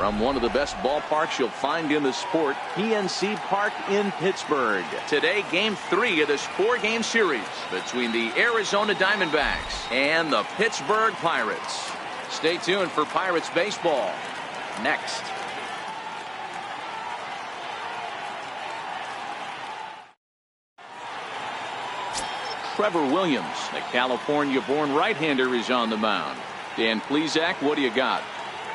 From one of the best ballparks you'll find in the sport, PNC Park in Pittsburgh. Today, Game 3 of this 4-game series between the Arizona Diamondbacks and the Pittsburgh Pirates. Stay tuned for Pirates baseball next. Trevor Williams, the California-born right-hander, is on the mound. Dan Plesac, what do you got?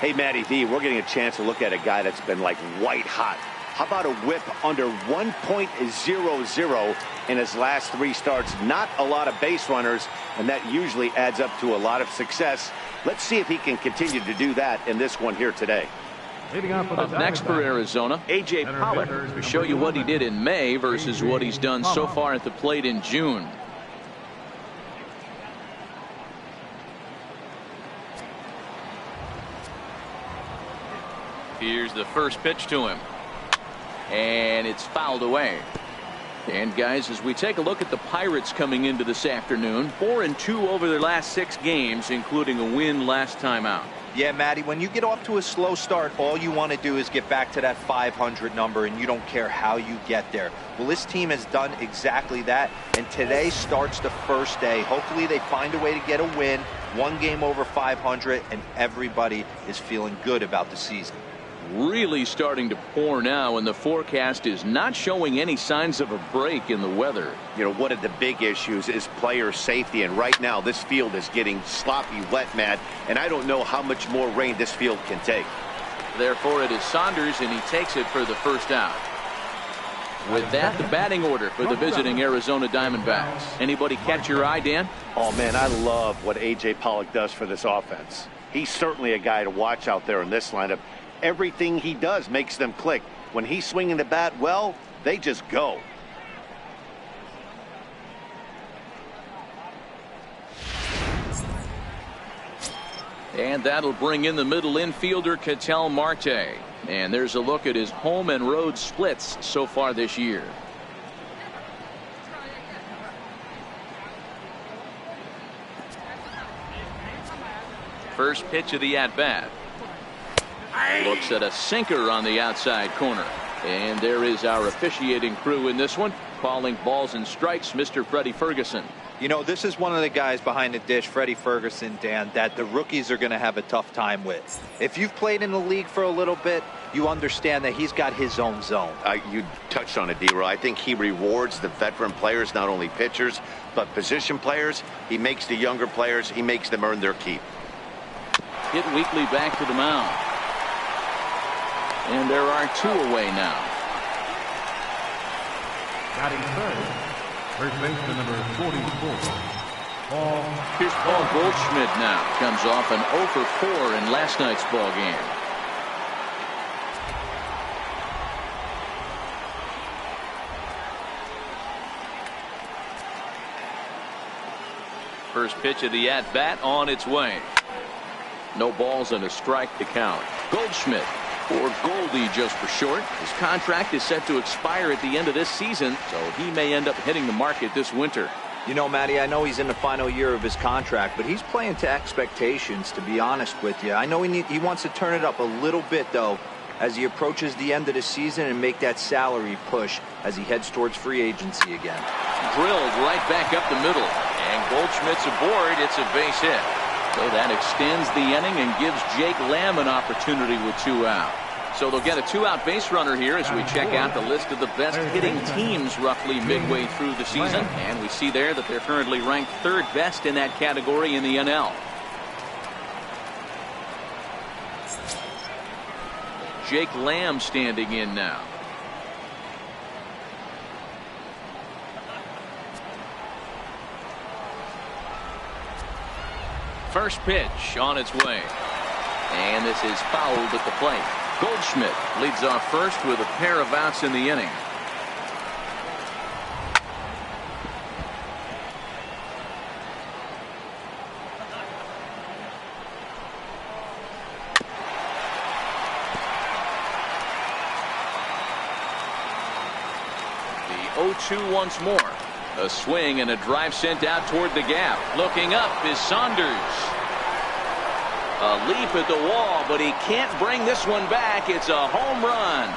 Hey, Matty V, we're getting a chance to look at a guy that's been like white hot. How about a whip under 1.00 in his last 3 starts? Not a lot of base runners, and that usually adds up to a lot of success. Let's see if he can continue to do that in this one here today. Up next for Arizona, A.J. Pollock, to show you what he did in May versus what he's done so far at the plate in June. Here's the first pitch to him, and it's fouled away. And guys, as we take a look at the Pirates coming into this afternoon, 4-2 over their last 6 games, including a win last time out. Yeah, Matty, when you get off to a slow start, all you want to do is get back to that 500 number, and you don't care how you get there. Well, this team has done exactly that, and today starts the first day. Hopefully they find a way to get a win, 1 game over 500, and everybody is feeling good about the season. Really starting to pour now, and the forecast is not showing any signs of a break in the weather. You know, one of the big issues is player safety, and right now this field is getting sloppy wet, Matt, and I don't know how much more rain this field can take. Therefore, it is Saunders, and he takes it for the first out. With that, the batting order for the visiting Arizona Diamondbacks. Anybody catch your eye, Dan? Oh, man, I love what A.J. Pollock does for this offense. He's certainly a guy to watch out there in this lineup. Everything he does makes them click. When he's swinging the bat well, they just go. And that'll bring in the middle infielder, Ketel Marte. And there's a look at his home and road splits so far this year. First pitch of the at-bat. Looks at a sinker on the outside corner. And there is our officiating crew in this one, calling balls and strikes, Mr. Freddie Ferguson. You know, this is one of the guys behind the dish, Freddie Ferguson, Dan, that the rookies are going to have a tough time with. If you've played in the league for a little bit, you understand that he's got his own zone. You touched on it, D-Roy. I think he rewards the veteran players, not only pitchers, but position players. He makes the younger players, he makes them earn their keep. Hit weekly back to the mound. And there are 2 away now. Batting first baseman number 44. Here's Paul Goldschmidt now. Comes off an 0 for 4 in last night's ball game. First pitch of the at-bat on its way. No balls and a strike to count. Goldschmidt, or Goldie just for short. His contract is set to expire at the end of this season, so he may end up hitting the market this winter. You know, Matty, I know he's in the final year of his contract, but he's playing to expectations, to be honest with you. I know he wants to turn it up a little bit, though, as he approaches the end of the season and make that salary push as he heads towards free agency again. Drilled right back up the middle, and Goldschmidt's aboard. It's a base hit. So that extends the inning and gives Jake Lamb an opportunity with 2 out. So they'll get a 2-out base runner here as we check out the list of the best hitting teams roughly midway through the season. And we see there that they're currently ranked 3rd best in that category in the NL. Jake Lamb standing in now. First pitch on its way. And this is fouled at the plate. Goldschmidt leads off first with a pair of outs in the inning. The 0-2 once more. A swing and a drive sent out toward the gap. Looking up is Saunders. A leap at the wall, but he can't bring this one back. It's a home run.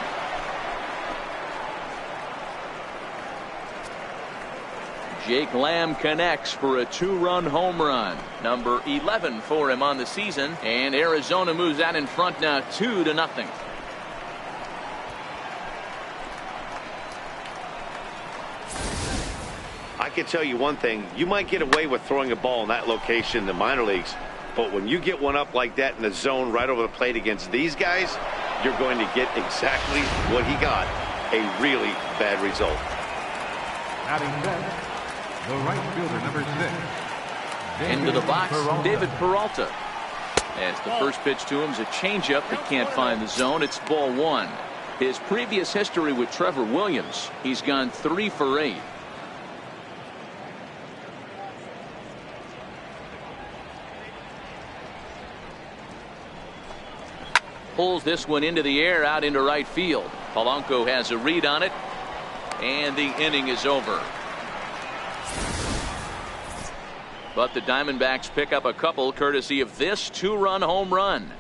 Jake Lamb connects for a 2-run home run. Number 11 for him on the season. And Arizona moves out in front now 2-0. I can tell you one thing. You might get away with throwing a ball in that location in the minor leagues. But when you get one up like that in the zone right over the plate against these guys, you're going to get exactly what he got. A really bad result. Batting fifth, the right fielder, number 6. Into the box, David Peralta. As the first pitch to him is a changeup that can't find the zone. It's ball 1. His previous history with Trevor Williams, he's gone 3 for 8. Pulls this one into the air out into right field. Polanco has a read on it, and the inning is over. But the Diamondbacks pick up a couple courtesy of this 2-run home run.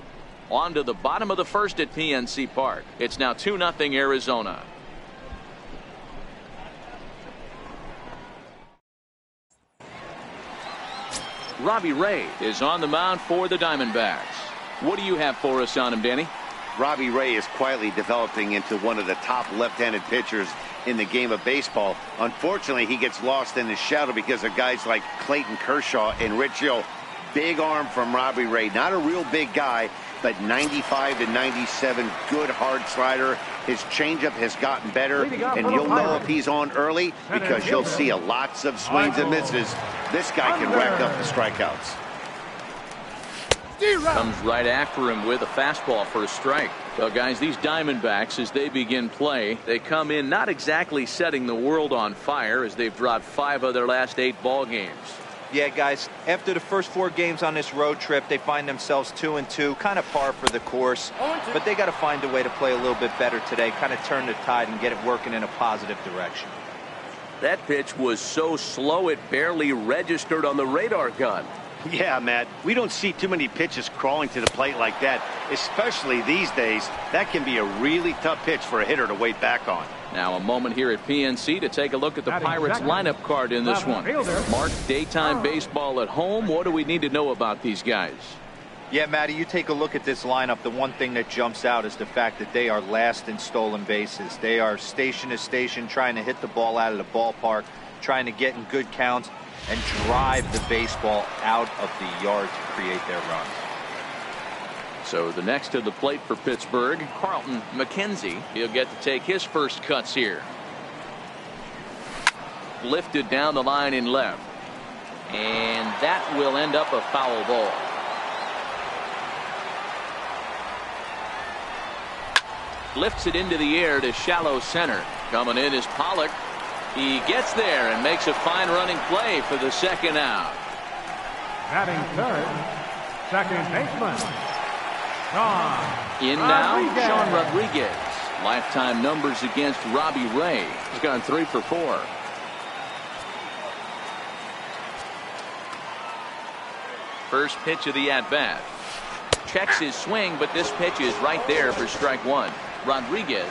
On to the bottom of the first at PNC Park. It's now 2-0 Arizona. Robbie Ray is on the mound for the Diamondbacks. What do you have for us on him, Danny? Robbie Ray is quietly developing into one of the top left-handed pitchers in the game of baseball. Unfortunately, he gets lost in his shadow because of guys like Clayton Kershaw and Rich Hill. Big arm from Robbie Ray. Not a real big guy, but 95 to 97, good hard slider. His changeup has gotten better, and you'll know if he's on early because you'll see lots of swings and misses. This guy can rack up the strikeouts. Comes right after him with a fastball for a strike. So guys, these Diamondbacks, as they begin play, they come in not exactly setting the world on fire, as they've dropped 5 of their last 8 ball games. Yeah, guys, after the first 4 games on this road trip, they find themselves 2-2, kind of par for the course. But they got to find a way to play a little bit better today, kind of turn the tide and get it working in a positive direction. That pitch was so slow it barely registered on the radar gun. Yeah, Matt, we don't see too many pitches crawling to the plate like that, especially these days. That can be a really tough pitch for a hitter to wait back on. Now a moment here at PNC to take a look at the Pirates lineup card in this one. Mark, daytime baseball at home. What do we need to know about these guys? Yeah, Matty, you take a look at this lineup. The one thing that jumps out is the fact that they are last in stolen bases. They are station to station trying to hit the ball out of the ballpark, trying to get in good counts and drive the baseball out of the yard to create their runs. So the next to the plate for Pittsburgh, Carlton McKenzie. He'll get to take his first cuts here. Lifted down the line in left. And that will end up a foul ball. Lifts it into the air to shallow center. Coming in is Pollock. He gets there and makes a fine running play for the second out. Batting third, second baseman, Sean In now, Rodriguez. Sean Rodriguez. Lifetime numbers against Robbie Ray. He's gone 3 for 4. First pitch of the at-bat. Checks his swing, but this pitch is right there for strike 1. Rodriguez,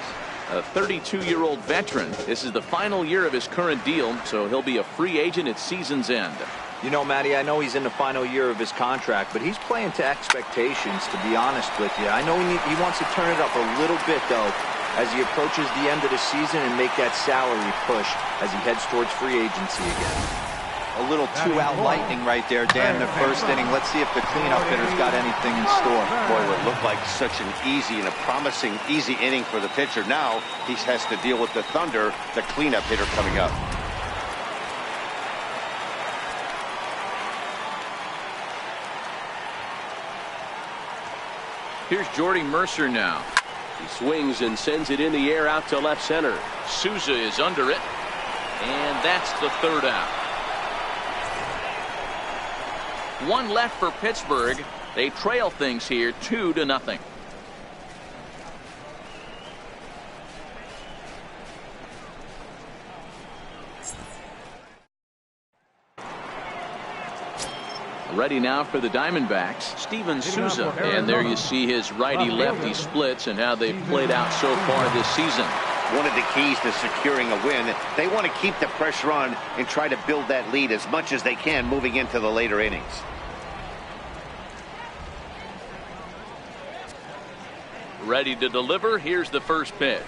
a 32-year-old veteran. This is the final year of his current deal, so he'll be a free agent at season's end. You know, Matty, I know he's in the final year of his contract, but he's playing to expectations, to be honest with you. I know he wants to turn it up a little bit, though, as he approaches the end of the season and make that salary push as he heads towards free agency again. A little 2-out lightning right there, Dan, in the first inning. Let's see if the cleanup hitter's got anything in store. Boy, what looked like such an easy and a promising easy inning for the pitcher. Now he has to deal with the Thunder, the cleanup hitter coming up. Here's Jordy Mercer now. He swings and sends it in the air out to left center. Souza is under it, and that's the third out. One left for Pittsburgh. They trail things here 2-0. Ready now for the Diamondbacks, Steven Souza. And there you see his righty-lefty splits and how they've played out so far this season. One of the keys to securing a win, they want to keep the pressure on and try to build that lead as much as they can moving into the later innings. Ready to deliver. Here's the first pitch.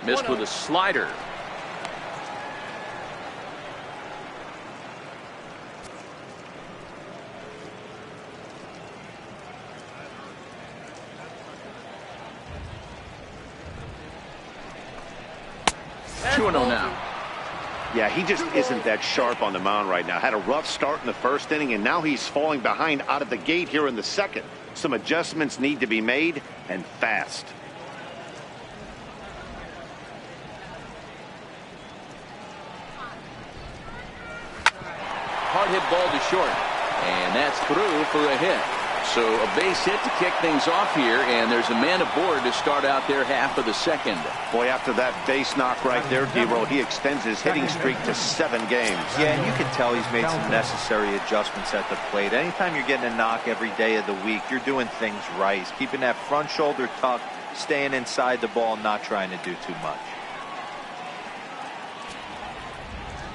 Missed with a slider. Now. Yeah, he just isn't that sharp on the mound right now. Had a rough start in the first inning, and now he's falling behind out of the gate here in the second. Some adjustments need to be made, and fast. Hard hit ball to short, and that's through for a hit. So a base hit to kick things off here, and there's a man aboard to start out their half of the second. Boy, after that base knock right there, D-Roll, he extends his hitting streak to 7 games. Yeah, and you can tell he's made some necessary adjustments at the plate. Anytime you're getting a knock every day of the week, you're doing things right. He's keeping that front shoulder tucked, staying inside the ball, not trying to do too much.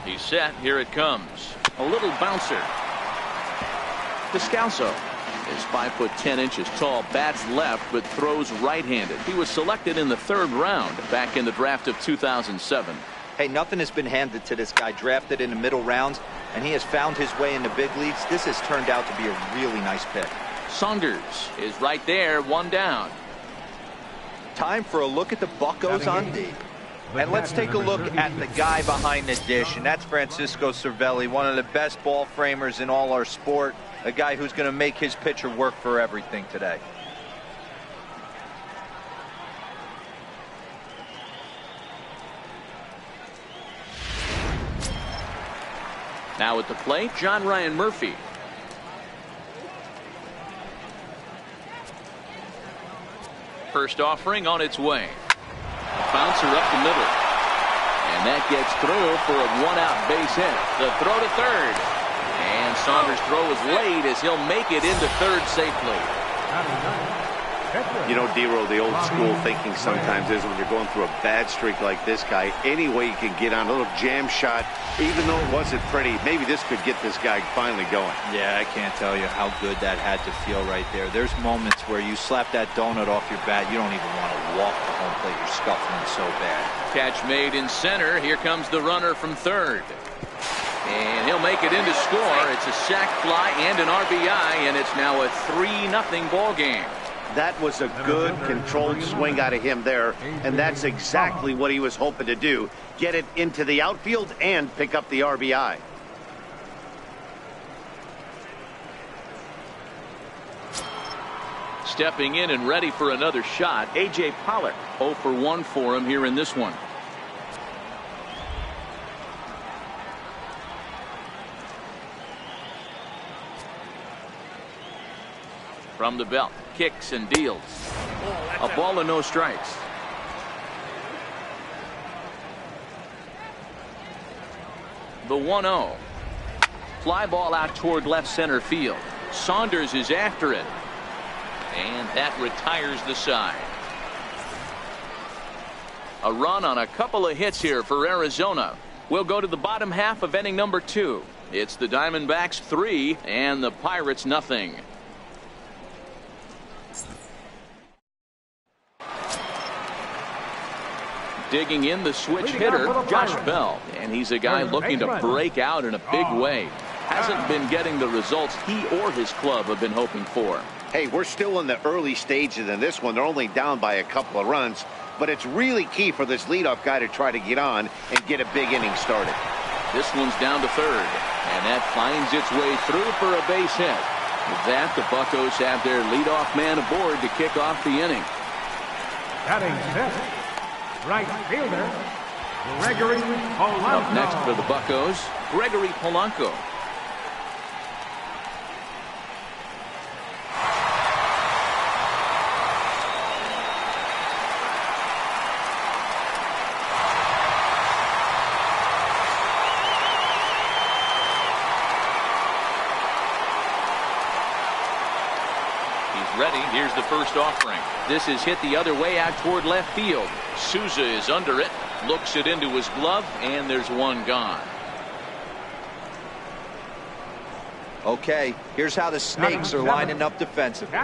He's set. Here it comes. A little bouncer. Descalso is 5'10" tall, bats left, but throws right-handed. He was selected in the 3rd round back in the draft of 2007. Hey, nothing has been handed to this guy. Drafted in the middle rounds, and he has found his way in the big leagues. This has turned out to be a really nice pick. Saunders is right there, 1 down. Time for a look at the Buccos on D. And let's take a look at the guy behind the dish, and that's Francisco Cervelli, one of the best ball framers in all our sport. A guy who's going to make his pitcher work for everything today. Now at the plate, John Ryan Murphy. First offering on its way. A bouncer up the middle. And that gets through for a 1-out base hit. The throw to third. And Saunders' throw is late as he'll make it into third safely. You know, D-Roll, the old school thinking sometimes is when you're going through a bad streak like this guy, any way you can get on a little jam shot, even though it wasn't pretty, maybe this could get this guy finally going. Yeah, I can't tell you how good that had to feel right there. There's moments where you slap that donut off your bat, you don't even want to walk the home plate. You're scuffling so bad. Catch made in center. Here comes the runner from third. And he'll make it into score. It's a sac fly and an RBI, and it's now a 3-0 ball game. That was a good controlled swing out of him there, and that's exactly what he was hoping to do. Get it into the outfield and pick up the RBI. Stepping in and ready for another shot, A.J. Pollock. 0 for 1 for him here in this one. From the belt, kicks and deals. A ball and no strikes. The 1-0. Fly ball out toward left center field. Saunders is after it. And that retires the side. A run on a couple of hits here for Arizona. We'll go to the bottom half of inning number 2. It's the Diamondbacks 3 and the Pirates nothing. Digging in the switch hitter, Josh Bell. And he's a guy looking to break out in a big way. Hasn't been getting the results he or his club have been hoping for. Hey, we're still in the early stages in this one. They're only down by a couple of runs. But it's really key for this leadoff guy to try to get on and get a big inning started. This one's down to third. And that finds its way through for a base hit. With that, the Buccos have their leadoff man aboard to kick off the inning. Batting fifth, right fielder, Gregory Polanco. Up next for the Buccos, Gregory Polanco. Here's the first offering. This is hit the other way out toward left field. Souza is under it, looks it into his glove, and there's one gone. Okay, here's how the Snakes are lining up defensively.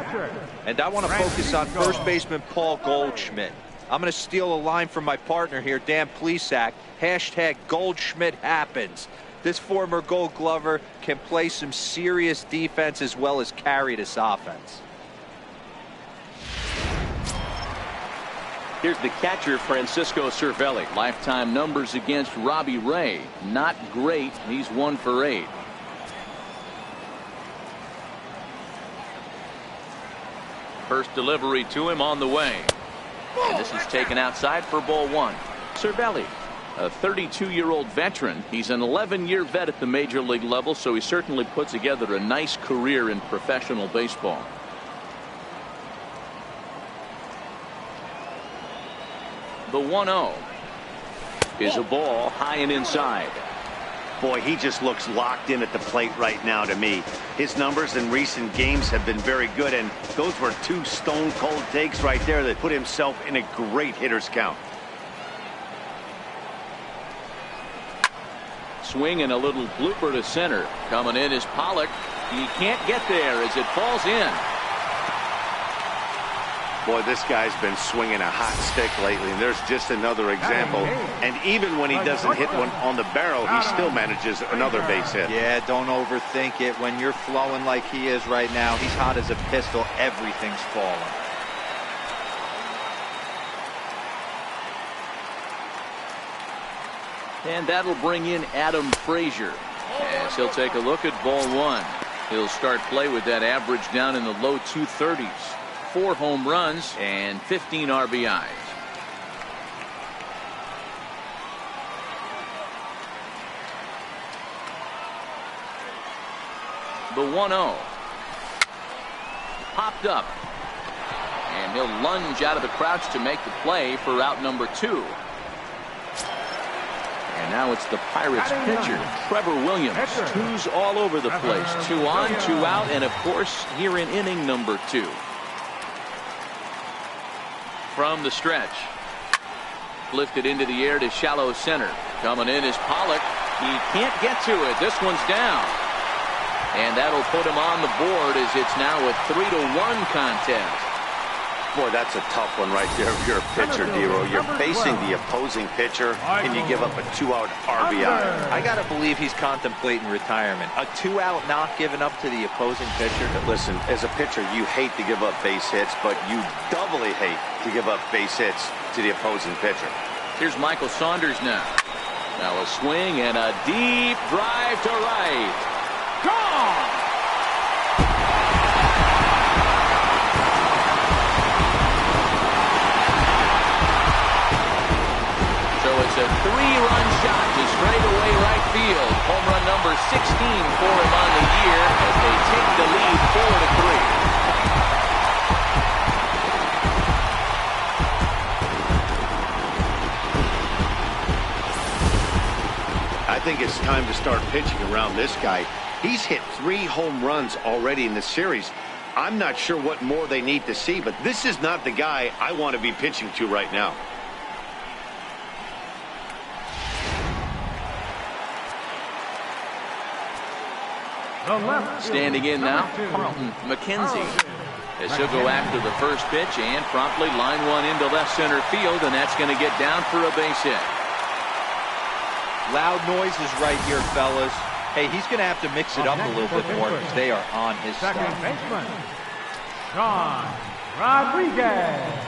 And I want to focus on first baseman Paul Goldschmidt. I'm going to steal a line from my partner here, Dan Plesac. Hashtag Goldschmidt happens. This former Gold Glover can play some serious defense as well as carry this offense. Here's the catcher, Francisco Cervelli. Lifetime numbers against Robbie Ray. Not great. He's 1 for 8. First delivery to him on the way. And this is taken outside for ball 1. Cervelli, a 32-year-old veteran. He's an 11-year vet at the major league level, so he certainly put together a nice career in professional baseball. The 1-0 is a ball high and inside. Boy, he just looks locked in at the plate right now to me. His numbers in recent games have been very good, and those were 2 stone-cold takes right there that put himself in a great hitter's count. Swing and a little blooper to center. Coming in is Pollock. He can't get there as it falls in. Boy, this guy's been swinging a hot stick lately, and there's just another example. And even when he doesn't hit one on the barrel, he still manages another base hit. Yeah, don't overthink it. When you're flowing like he is right now, he's hot as a pistol. Everything's falling. And that'll bring in Adam Frazier as he'll take a look at ball 1. He'll start play with that average down in the low 230s. 4 home runs and 15 RBIs. The 1-0 popped up, and he'll lunge out of the crouch to make the play for out number 2. And now it's the Pirates pitcher, Trevor Williams. 2s all over the place. 2 on, 2 out, and of course here in inning number 2. From the stretch, lifted into the air to shallow center. Coming in is Pollock. He can't get to it. This one's down, and that'll put him on the board as it's now a 3-1 contest. Boy, that's a tough one right there if you're a pitcher, Dero. You're facing the opposing pitcher, and you give up a 2-out RBI. I got to believe he's contemplating retirement. A 2-out knock given up to the opposing pitcher. Listen, as a pitcher, you hate to give up base hits, but you doubly hate to give up base hits to the opposing pitcher. Here's Michael Saunders now. Now a swing and a deep drive to right. Gone! It's a 3-run shot to straightaway right field. Home run number 16 for him on the year as they take the lead 4-3. I think it's time to start pitching around this guy. He's hit 3 home runs already in the series. I'm not sure what more they need to see, but this is not the guy I want to be pitching to right now. Standing in now, Carlton McKenzie, as he'll go after the first pitch and promptly line one into left center field, and that's going to get down for a base hit. Loud noises right here, fellas. Hey, he's going to have to mix it up a little bit more because they are on his side. Second baseman, Sean Rodriguez.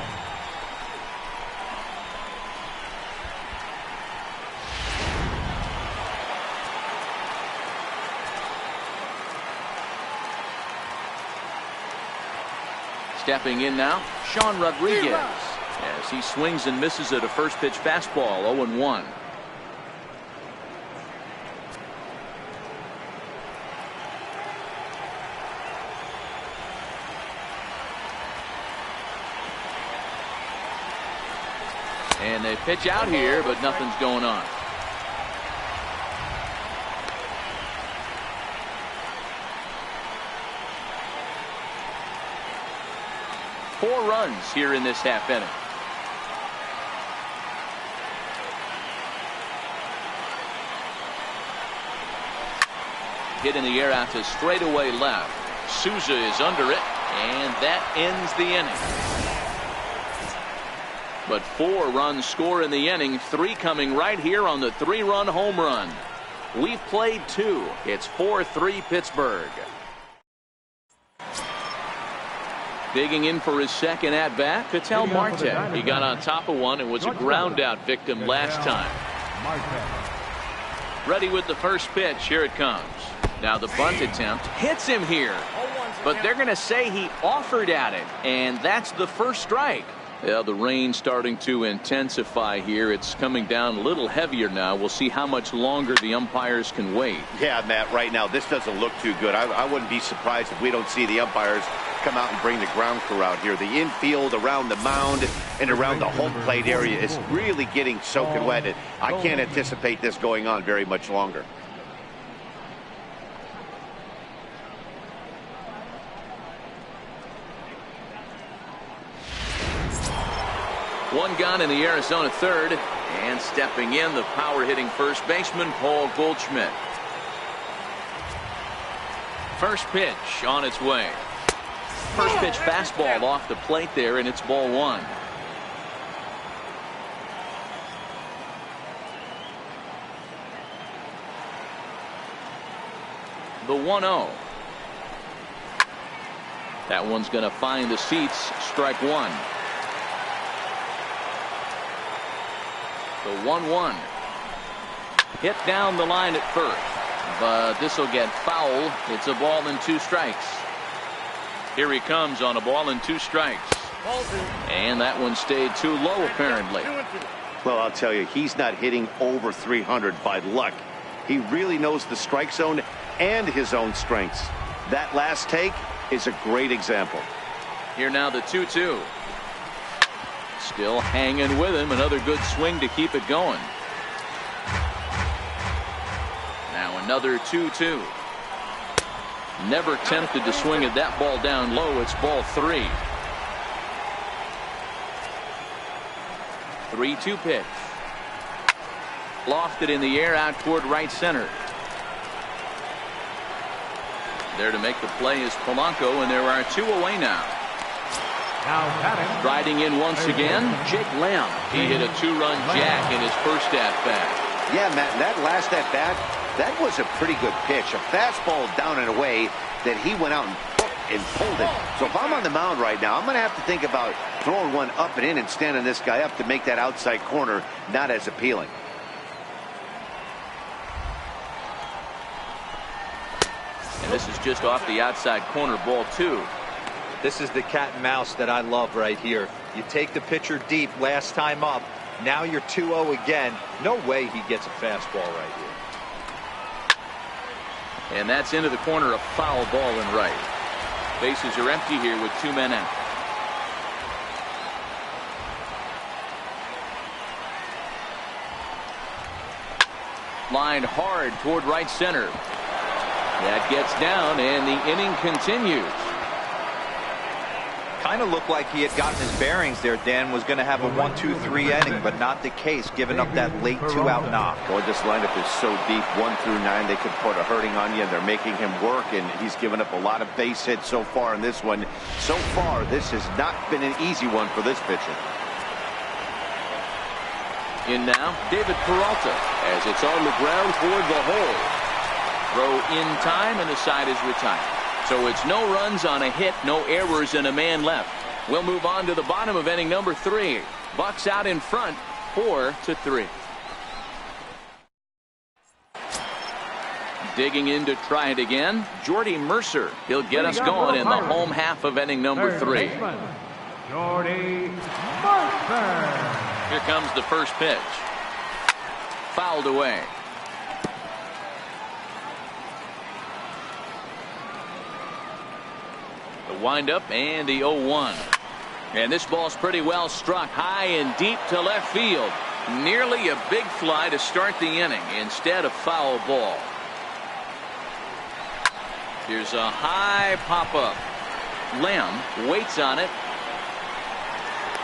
Stepping in now, Sean Rodriguez, as he swings and misses at a first pitch fastball, 0-1. And they pitch out here, but nothing's going on. 4 runs here in this half inning. Hit in the air out to straightaway left. Souza is under it, and that ends the inning. But 4 runs score in the inning, 3 coming right here on the 3-run home run. We've played 2. It's 4-3 Pittsburgh. Digging in for his second at bat, Ketel Marte. He got on top of one and was a ground out victim last time. Ready with the first pitch. Here it comes. Now the bunt attempt hits him here, but they're going to say he offered at it, and that's the first strike. Yeah, the rain starting to intensify here. It's coming down a little heavier now. We'll see how much longer the umpires can wait. Yeah, Matt, right now this doesn't look too good. I wouldn't be surprised if we don't see the umpires come out and bring the ground crew out here. The infield around the mound and around the home plate area is really getting soaking wet. And I can't anticipate this going on very much longer. One gone in the Arizona third, and stepping in, the power-hitting first baseman Paul Goldschmidt. First pitch on its way. First pitch fastball off the plate there, and it's ball 1. The 1-0. That one's going to find the seats. Strike 1. The 1-1. Hit down the line at first, but this will get foul. It's a ball and 2 strikes. Here he comes on a ball and 2 strikes. And that one stayed too low apparently. Well, I'll tell you, he's not hitting over 300 by luck. He really knows the strike zone and his own strengths. That last take is a great example. Here now the 2-2. Still hanging with him. Another good swing to keep it going. Now another 2-2. Never tempted to swing at that ball down low. It's ball 3. 3-2 pitch. Lofted in the air out toward right center. There to make the play is Polanco, and there are 2 away now. Riding in once again, Jake Lamb. He hit a 2-run jack in his first at-bat. Yeah, Matt, that last at-bat, that was a pretty good pitch. A fastball down and away that he went out and pulled it. So if I'm on the mound right now, I'm going to have to think about throwing one up and in and standing this guy up to make that outside corner not as appealing. And this is just off the outside corner, ball 2. This is the cat and mouse that I love right here. You take the pitcher deep last time up. Now you're 2-0 again. No way he gets a fastball right here. And that's into the corner, a foul ball in right. Bases are empty here with 2 men out. Lined hard toward right center. That gets down, and the inning continues. Kind of looked like he had gotten his bearings there. Dan was going to have a 1-2-3 inning, but not the case, giving up that late 2-out knock. Boy, this lineup is so deep, 1 through 9. They could put a hurting on you, and they're making him work, and he's given up a lot of base hits so far in this one. So far, this has not been an easy one for this pitcher. In now, David Peralta, as it's on the ground toward the hole. Throw in time, and the side is retired. So it's no runs on a hit, no errors, and a man left. We'll move on to the bottom of inning number 3. Bucks out in front, 4-3. Digging in to try it again, Jordy Mercer. He'll get us going in the home half of inning number 3. Jordy Mercer. Here comes the first pitch. Fouled away. The windup and the 0-1. And this ball's pretty well struck high and deep to left field. Nearly a big fly to start the inning instead of foul ball. Here's a high pop-up. Lamb waits on it.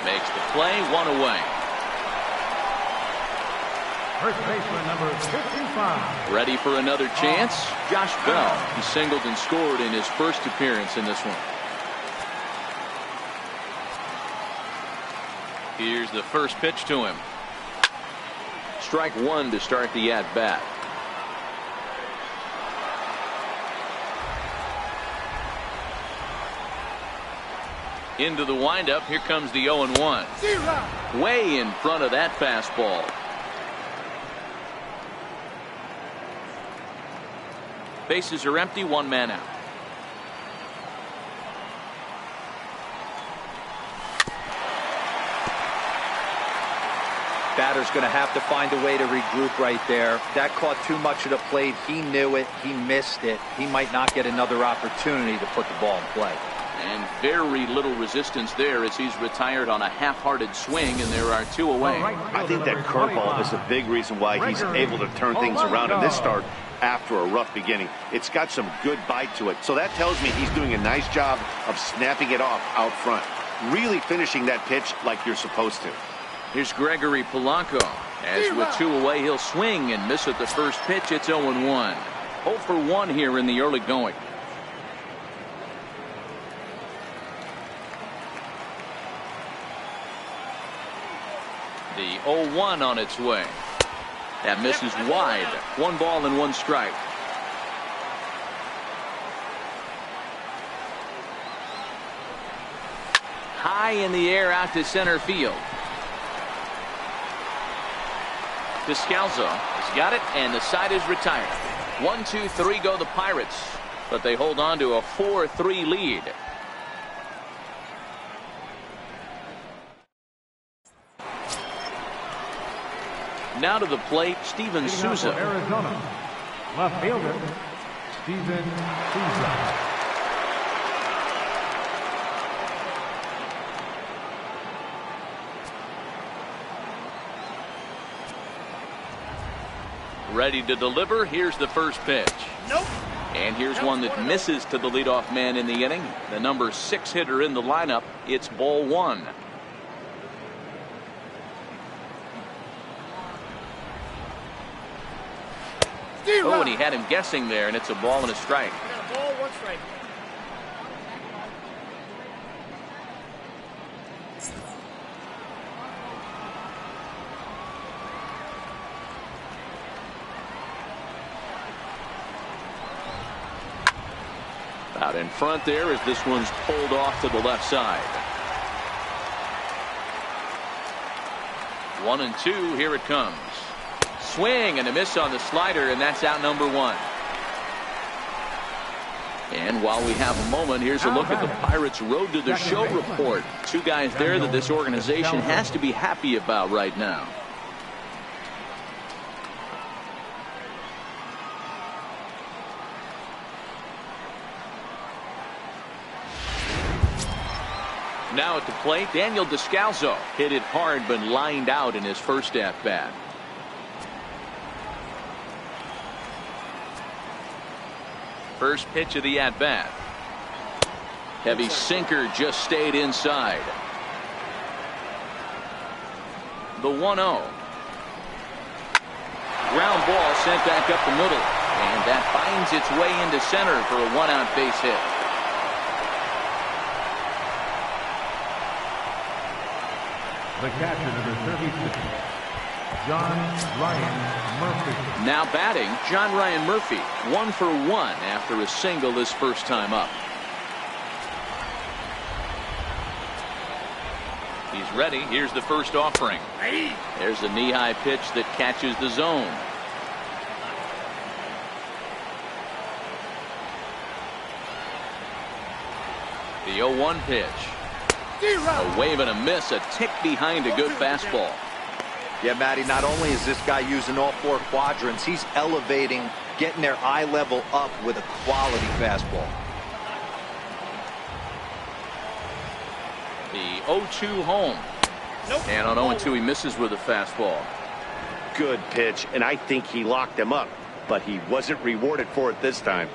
Makes the play, 1 away. First baseman number 55. Ready for another chance? Josh Bell. He singled and scored in his first appearance in this one. Here's the first pitch to him. Strike 1 to start the at-bat. Into the windup. Here comes the 0-1. Way in front of that fastball. Bases are empty, 1 man out. Batter's going to have to find a way to regroup right there. That caught too much of the plate. He knew it. He missed it. He might not get another opportunity to put the ball in play. And very little resistance there as he's retired on a half-hearted swing, and there are 2 away. I think that curveball is a big reason why he's able to turn things around in this start after a rough beginning. It's got some good bite to it. So that tells me he's doing a nice job of snapping it off out front. Really finishing that pitch like you're supposed to. Here's Gregory Polanco. As with 2 away, he'll swing and miss at the first pitch. It's 0-1. 0 for 1 here in the early going. The 0-1 on its way. That misses wide. 1 ball and 1 strike. High in the air out to center field. Descalzo has got it, and the side is retired. 1, 2, 3 go the Pirates, but they hold on to a 4-3 lead. Now to the plate, Steven Souza. Arizona. Left fielder, Steven Souza. Ready to deliver. Here's the first pitch. Nope. And here's one that misses to the leadoff man in the inning. The number 6 hitter in the lineup. It's ball 1. Oh, and he had him guessing there, and it's a ball and a strike. I got a ball, 1 strike. Out in front there as this one's pulled off to the left side. 1-2. Here it comes. Swing and a miss on the slider, and that's out number 1. And while we have a moment, here's a look at the Pirates' road to the show report. 2 guys there that this organization has to be happy about right now. Now at the plate, Daniel Descalzo hit it hard but lined out in his first at-bat. First pitch of the at-bat. Heavy sinker just stayed inside. The 1-0. Ground ball sent back up the middle, and that finds its way into center for a 1-out base hit. The catcher, number 36, John Ryan Murphy. Now batting, John Ryan Murphy, 1 for 1 after a single his first time up. He's ready. Here's the first offering. There's a knee-high pitch that catches the zone. The 0-1 pitch. A wave and a miss, a tick behind a good fastball. Yeah, Matty, not only is this guy using all 4 quadrants, he's elevating, getting their eye level up with a quality fastball. The 0-2 home. And on 0-2 he misses with a fastball. Good pitch, and I think he locked him up, but he wasn't rewarded for it this time.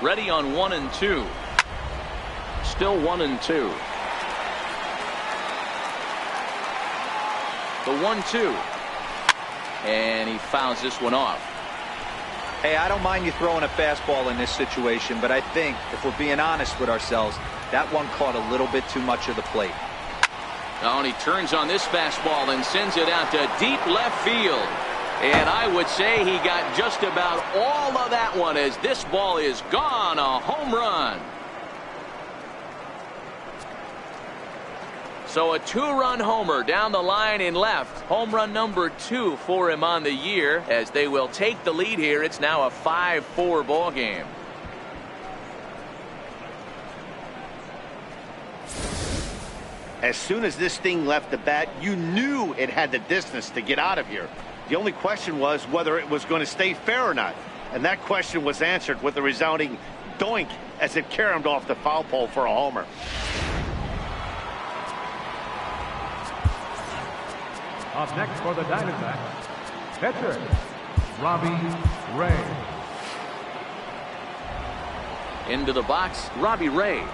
Ready on 1-2. Still 1-2. The 1-2. And he fouls this one off. Hey, I don't mind you throwing a fastball in this situation, but I think if we're being honest with ourselves, that one caught a little bit too much of the plate. Oh, and he turns on this fastball and sends it out to deep left field. And I would say he got just about all of that one as this ball is gone. A home run. So a 2-run homer down the line in left. Home run number 2 for him on the year as they will take the lead here. It's now a 5-4 ball game. As soon as this thing left the bat, you knew it had the distance to get out of here. The only question was whether it was going to stay fair or not. And that question was answered with a resounding doink as it caromed off the foul pole for a homer. Up next for the Diamondbacks, pitcher, Robbie Ray. Into the box, Robbie Ray.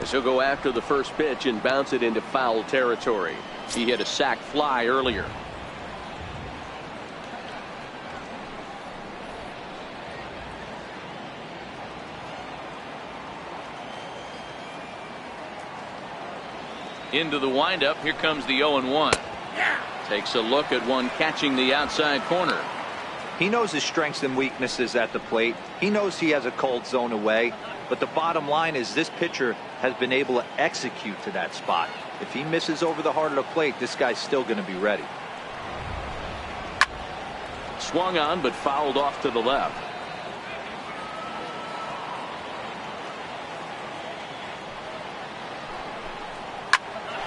As he'll go after the first pitch and bounce it into foul territory. He hit a sac fly earlier. Into the windup. Here comes the 0-1. Takes a look at one catching the outside corner. He knows his strengths and weaknesses at the plate. He knows he has a cold zone away. But the bottom line is this pitcher has been able to execute to that spot. If he misses over the heart of the plate, this guy's still going to be ready. Swung on but fouled off to the left.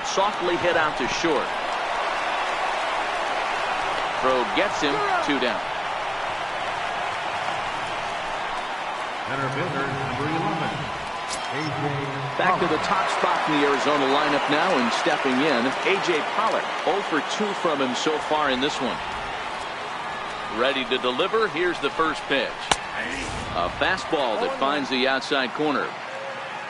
Softly hit out to short. Throw gets him. 2 down. Center fielder, number 11, A.J. Back to the top spot in the Arizona lineup now, and stepping in, A.J. Pollock. 0 for 2 from him so far in this one. Ready to deliver. Here's the first pitch. A fastball that finds the outside corner.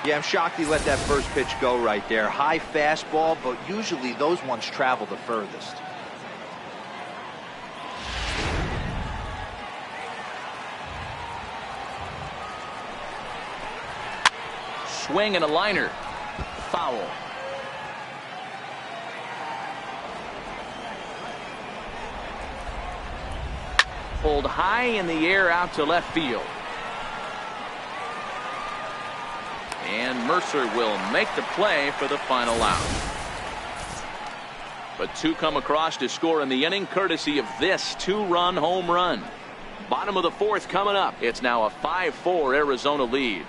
Yeah, I'm shocked he let that first pitch go right there. High fastball, but usually those ones travel the furthest. Swing and a liner. Foul. Pulled high in the air out to left field. And Mercer will make the play for the final out. But 2 come across to score in the inning courtesy of this 2-run home run. Bottom of the 4th coming up. It's now a 5-4 Arizona lead.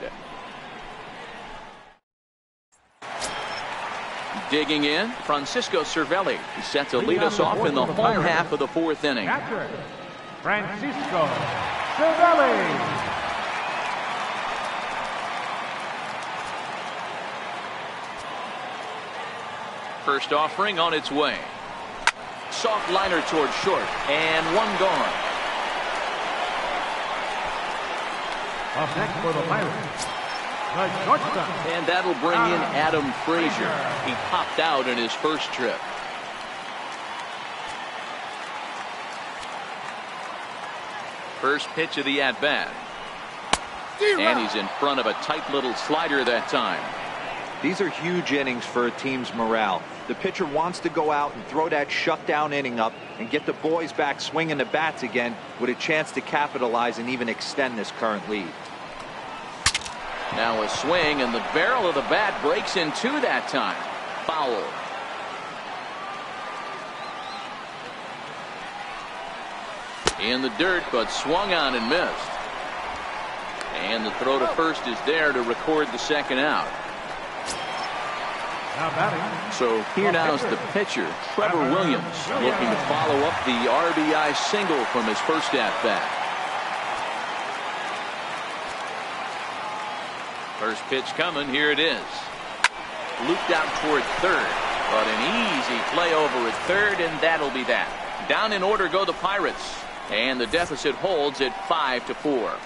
Digging in, Francisco Cervelli. He's set to lead us off in the home half of the 4th inning. Catcher, Francisco Cervelli. First offering on its way. Soft liner toward short, and 1 gone. Up next for the Pirates, the shortstop. And that'll bring in Adam Frazier. He popped out in his first trip. First pitch of the at-bat. And he's in front of a tight little slider that time. These are huge innings for a team's morale. The pitcher wants to go out and throw that shutdown inning up and get the boys back swinging the bats again with a chance to capitalize and even extend this current lead. Now a swing, and the barrel of the bat breaks in 2 that time. Foul. In the dirt, but swung on and missed. And the throw to first is there to record the second out. Now batting. So here now is the pitcher, Trevor Williams, looking to follow up the RBI single from his first at-bat. First pitch coming. Here it is. Looped out toward third, but an easy play over at third, and that'll be that. Down in order go the Pirates, and the deficit holds at 5-4.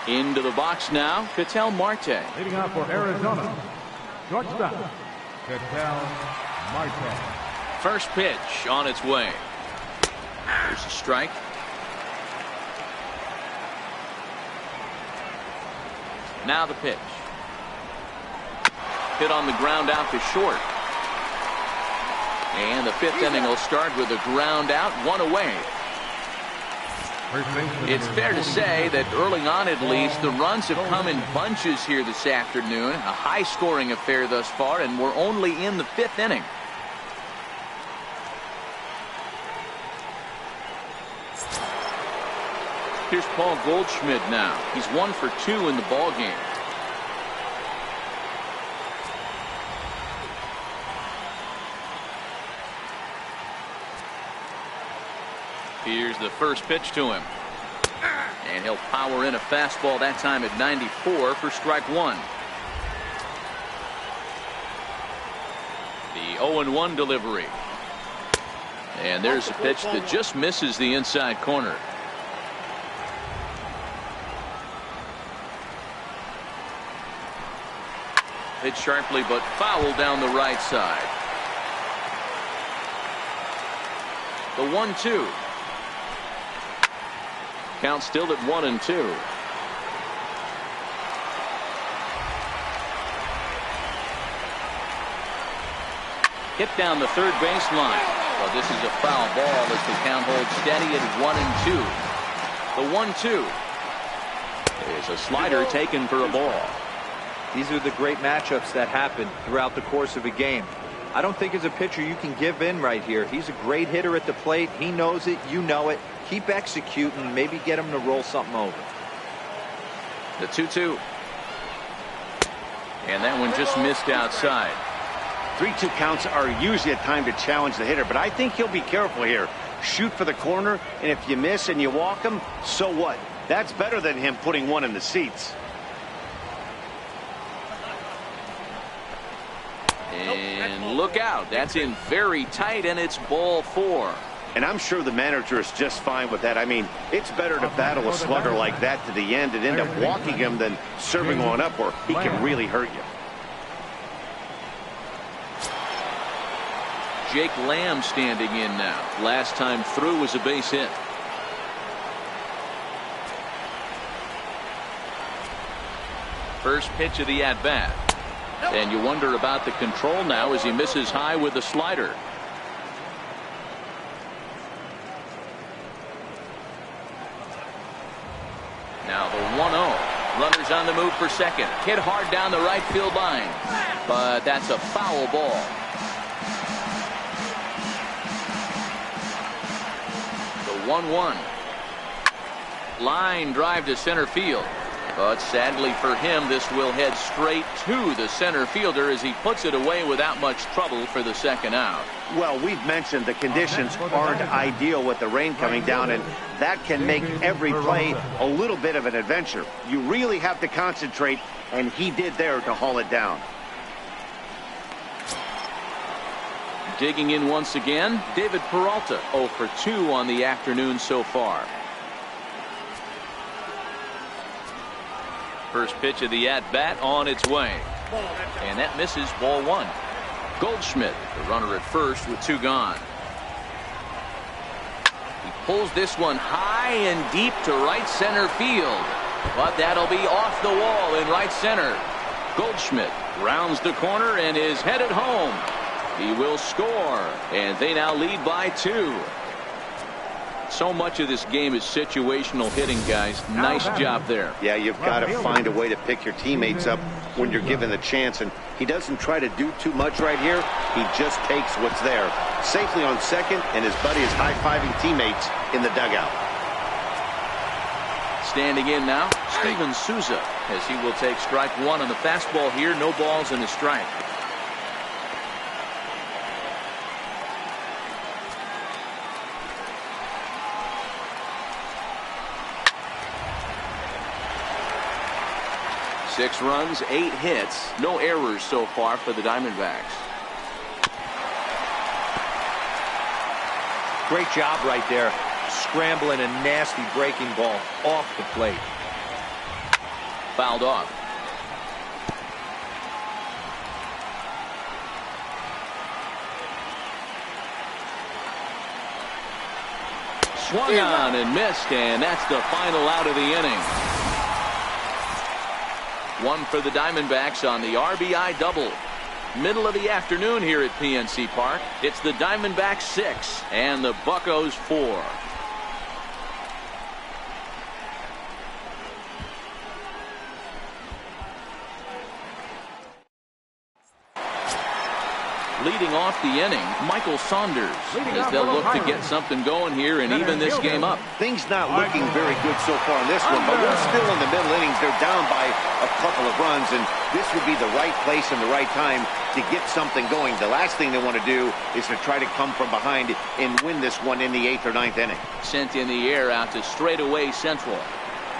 Into the box now, Ketel Marte. Leading out for Arizona, shortstop, Ketel Marte. First pitch on its way. There's a strike. Now the pitch. Hit on the ground out to short. And the fifth inning will start with a ground out, one away. It's fair to say that early on at least the runs have come in bunches here this afternoon. A high scoring affair thus far, and we're only in the fifth inning. Here's Paul Goldschmidt now. He's 1 for 2 in the ball game. Here's the first pitch to him. And he'll power in a fastball that time at 94 for strike one. The 0-1 delivery. And there's a pitch that just misses the inside corner. Hit sharply but foul down the right side. The 1-2. Count still at 1-2. Hit down the third baseline. Well, this is a foul ball as the count holds steady at 1-2. The 1-2 is a slider taken for a ball. These are the great matchups that happen throughout the course of a game. I don't think as a pitcher you can give in right here. He's a great hitter at the plate. He knows it. You know it. Keep executing. Maybe get him to roll something over. The 2-2. And that one just missed outside. 3-2 counts are usually a time to challenge the hitter, but I think he'll be careful here. Shoot for the corner, and if you miss and you walk him, so what? That's better than him putting one in the seats. And look out. That's in very tight, and it's ball 4. And I'm sure the manager is just fine with that. I mean, it's better to battle a slugger like that to the end and end up walking him than serving one up where he can really hurt you. Jake Lamb standing in now. Last time through was a base hit. First pitch of the at-bat. And you wonder about the control now as he misses high with the slider. Now the 1-0. Runners on the move for second. Hit hard down the right field line. But that's a foul ball. The 1-1. Line drive to center field. But sadly for him, this will head straight to the center fielder as he puts it away without much trouble for the second out. Well, we've mentioned the conditions aren't ideal with the rain coming down, and that can make every play a little bit of an adventure. You really have to concentrate, and he did there to haul it down. Digging in once again, David Peralta, 0 for 2 on the afternoon so far. First pitch of the at-bat on its way. And that misses, ball 1. Goldschmidt, the runner at first with 2 gone. He pulls this one high and deep to right center field. But that'll be off the wall in right center. Goldschmidt rounds the corner and is headed home. He will score. And they now lead by 2. So much of this game is situational hitting, guys. Nice job there. Yeah, you've got to find a way to pick your teammates up when you're given the chance, and he doesn't try to do too much right here. He just takes what's there. Safely on second, and his buddy is high-fiving teammates in the dugout. Standing in now, Steven Souza, as he will take strike 1 on the fastball here. No balls and a strike. Six runs, 8 hits, no errors so far for the Diamondbacks. Great job right there. Scrambling a nasty breaking ball off the plate. fouled off. Swung on and missed, and that's the final out of the inning. One for the Diamondbacks on the RBI double. Middle of the afternoon here at PNC Park. It's the Diamondbacks 6 and the Buccos 4. Leading off the inning, Michael Saunders, as they'll look to get something going here and even this game up. Things not looking very good so far in this one, but we're still in the middle innings. They're down by a couple of runs, and this would be the right place and the right time to get something going. The last thing they want to do is to try to come from behind and win this one in the 8th or 9th inning. Sent in the air out to straightaway central.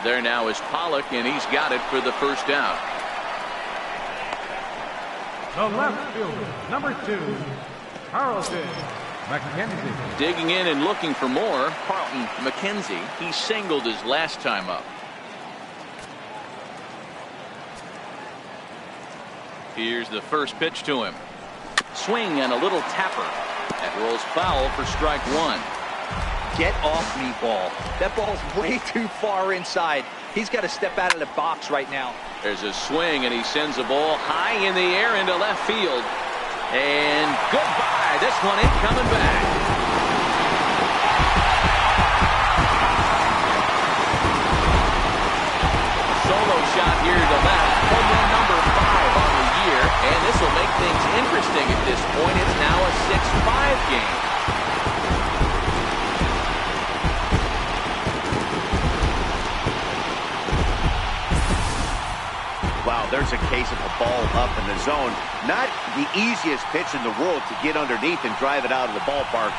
There now is Pollock, and he's got it for the first out. The left fielder, number 2, Carlton McKenzie. Digging in and looking for more, Carlton McKenzie. He singled his last time up. Here's the first pitch to him. Swing and a little tapper. That rolls foul for strike 1. Get off me, ball. That ball's way too far inside. He's got to step out of the box right now. There's a swing, and he sends a ball high in the air into left field. And goodbye. This one ain't coming back. Solo shot here to left. Home run number 5 on the year. And this will make things interesting at this point. It's now a 6-5 game. Wow, there's a case of a ball up in the zone. Not the easiest pitch in the world to get underneath and drive it out of the ballpark.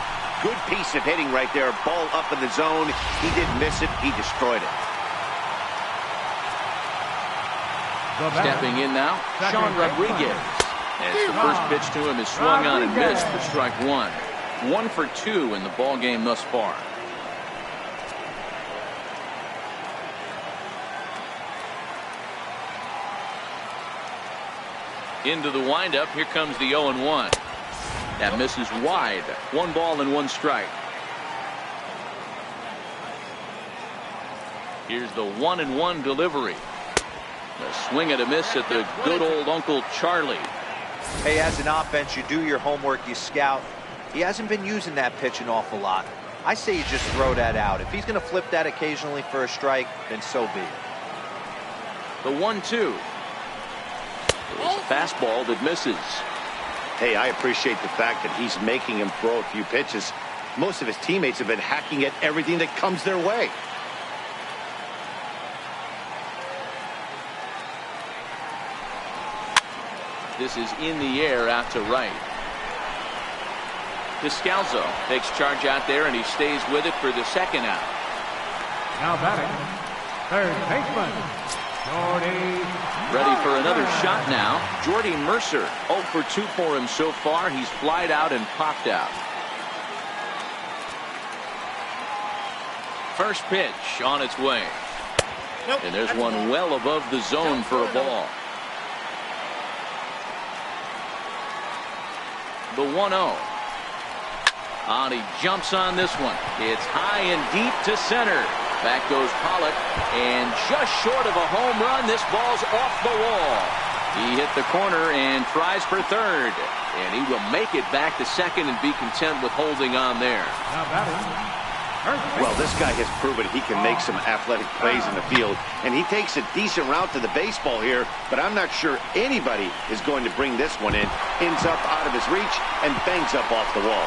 Good piece of hitting right there. Ball up in the zone. He didn't miss it. He destroyed it. Stepping in now, Sean Rodriguez. As the first pitch to him is swung on and missed for strike 1. 1 for 2 in the ball game thus far. Into the windup. Here comes the 0-1. That misses wide. 1 ball and 1 strike. Here's the 1-1 delivery. A swing and a miss at the good old Uncle Charlie. Hey, as an offense, you do your homework, you scout. He hasn't been using that pitch an awful lot. I say you just throw that out. If he's going to flip that occasionally for a strike, then so be it. The 1-2. It's a fastball that misses. Hey, I appreciate the fact that he's making him throw a few pitches. Most of his teammates have been hacking at everything that comes their way. This is in the air out to right. Descalzo takes charge out there, and he stays with it for the second out. Now batting, third baseman, Jordy. Ready for another shot now. Jordy Mercer, 0 for 2 for him so far. He's flied out and popped out. First pitch on its way. And there's one well above the zone for a ball. The 1-0. And he jumps on this one. It's high and deep to center. Back goes Pollock, and just short of a home run, this ball's off the wall. He hit the corner and tries for third, and he will make it back to second and be content with holding on there. Now batting, well, this guy has proven he can make some athletic plays in the field, and he takes a decent route to the baseball here, but I'm not sure anybody is going to bring this one in. Ends up out of his reach and bangs up off the wall.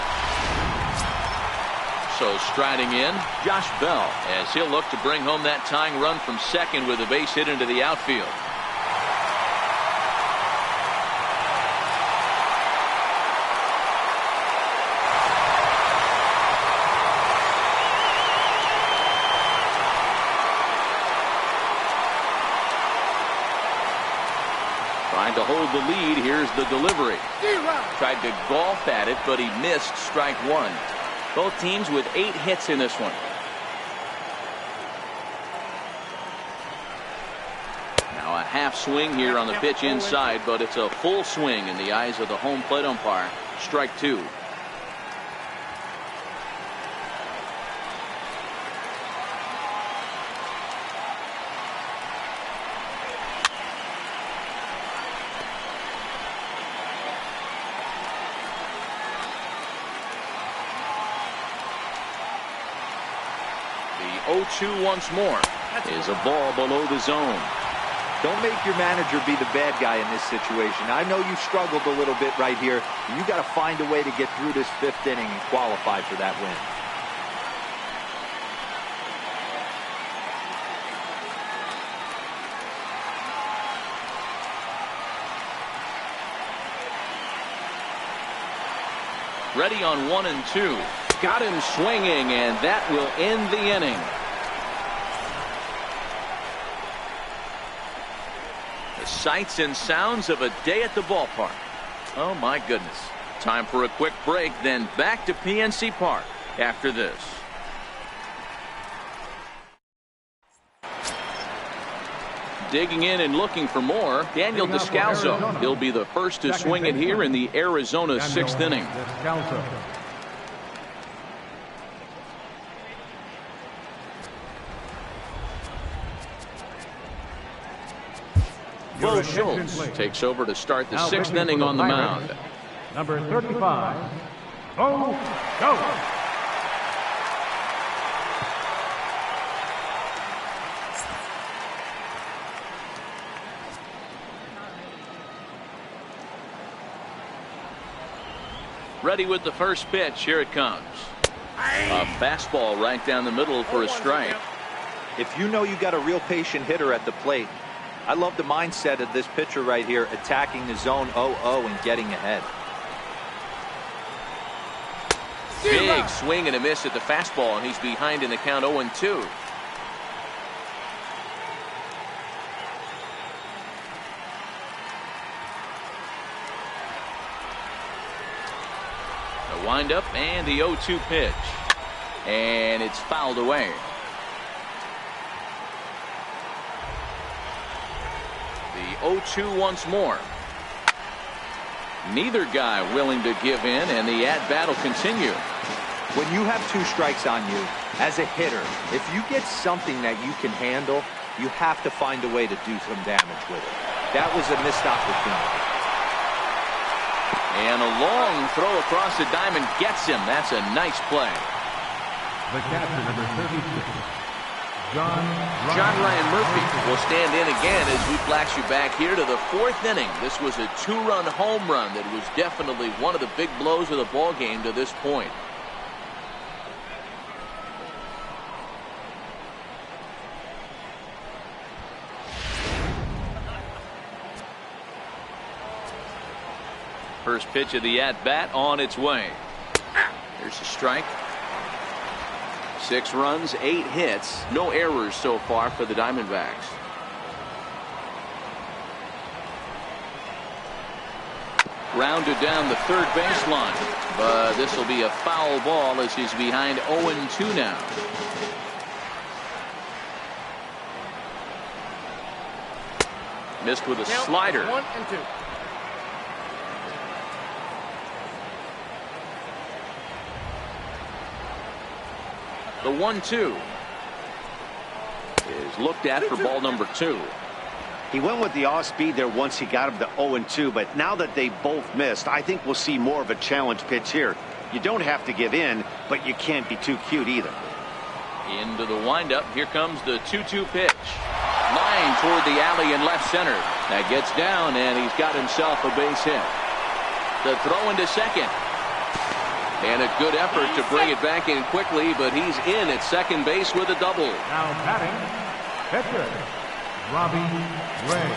So striding in, Josh Bell, as he'll look to bring home that tying run from second with a base hit into the outfield. Trying to hold the lead. Here's the delivery. Tried to golf at it, but he missed strike 1. Both teams with 8 hits in this one. Now A half swing here on the pitch inside, but it's a full swing in the eyes of the home plate umpire. Strike two. The 0-2 once more is a ball below the zone. Don't make your manager be the bad guy in this situation. I know you struggled a little bit right here. You got to find a way to get through this fifth inning and qualify for that win. Ready on 1 and 2. Got him swinging, and that will end the inning. The sights and sounds of a day at the ballpark. Oh my goodness. Time for a quick break, then back to PNC Park after this. Digging in and looking for more, Daniel Descalso. He'll be the first to swing it here in the Arizona sixth inning. Bo Schultz takes over to start the sixth inning on the mound. Number 35, Bo Schultz. Ready with the first pitch. Here it comes. A fastball right down the middle for a strike. If you know you got a real patient hitter at the plate, I love the mindset of this pitcher right here, attacking the zone 0-0 and getting ahead. Big swing and a miss at the fastball, and he's behind in the count 0-2. The windup and the 0-2 pitch. And it's fouled away. The 0-2 once more. Neither guy willing to give in, and the at-bat will continue. When you have 2 strikes on you, as a hitter, if you get something that you can handle, you have to find a way to do some damage with it. That was a missed opportunity. And a long throw across the diamond gets him. That's a nice play. The catcher, number 36, John Ryan Murphy will stand in again as we flash you back here to the 4th inning. This was a 2-run home run that was definitely one of the big blows of the ball game to this point. First pitch of the at-bat on its way. There's a strike. 6 runs, 8 hits, no errors so far for the Diamondbacks. Grounded down the third baseline, but this will be a foul ball as he's behind 0-2 now. Missed with a slider. 1-2. The 1-2 is looked at for ball number 2. He went with the off speed there once he got him to 0-2, but now that they both missed, I think we'll see more of a challenge pitch here. You don't have to give in, but you can't be too cute either. Into the windup. Here comes the 2-2 pitch. Line toward the alley in left center. That gets down, and he's got himself a base hit. The throw into second. And a good effort to bring it back in quickly, but he's in at second base with a double. Now batting, pitcher, Robbie Ray.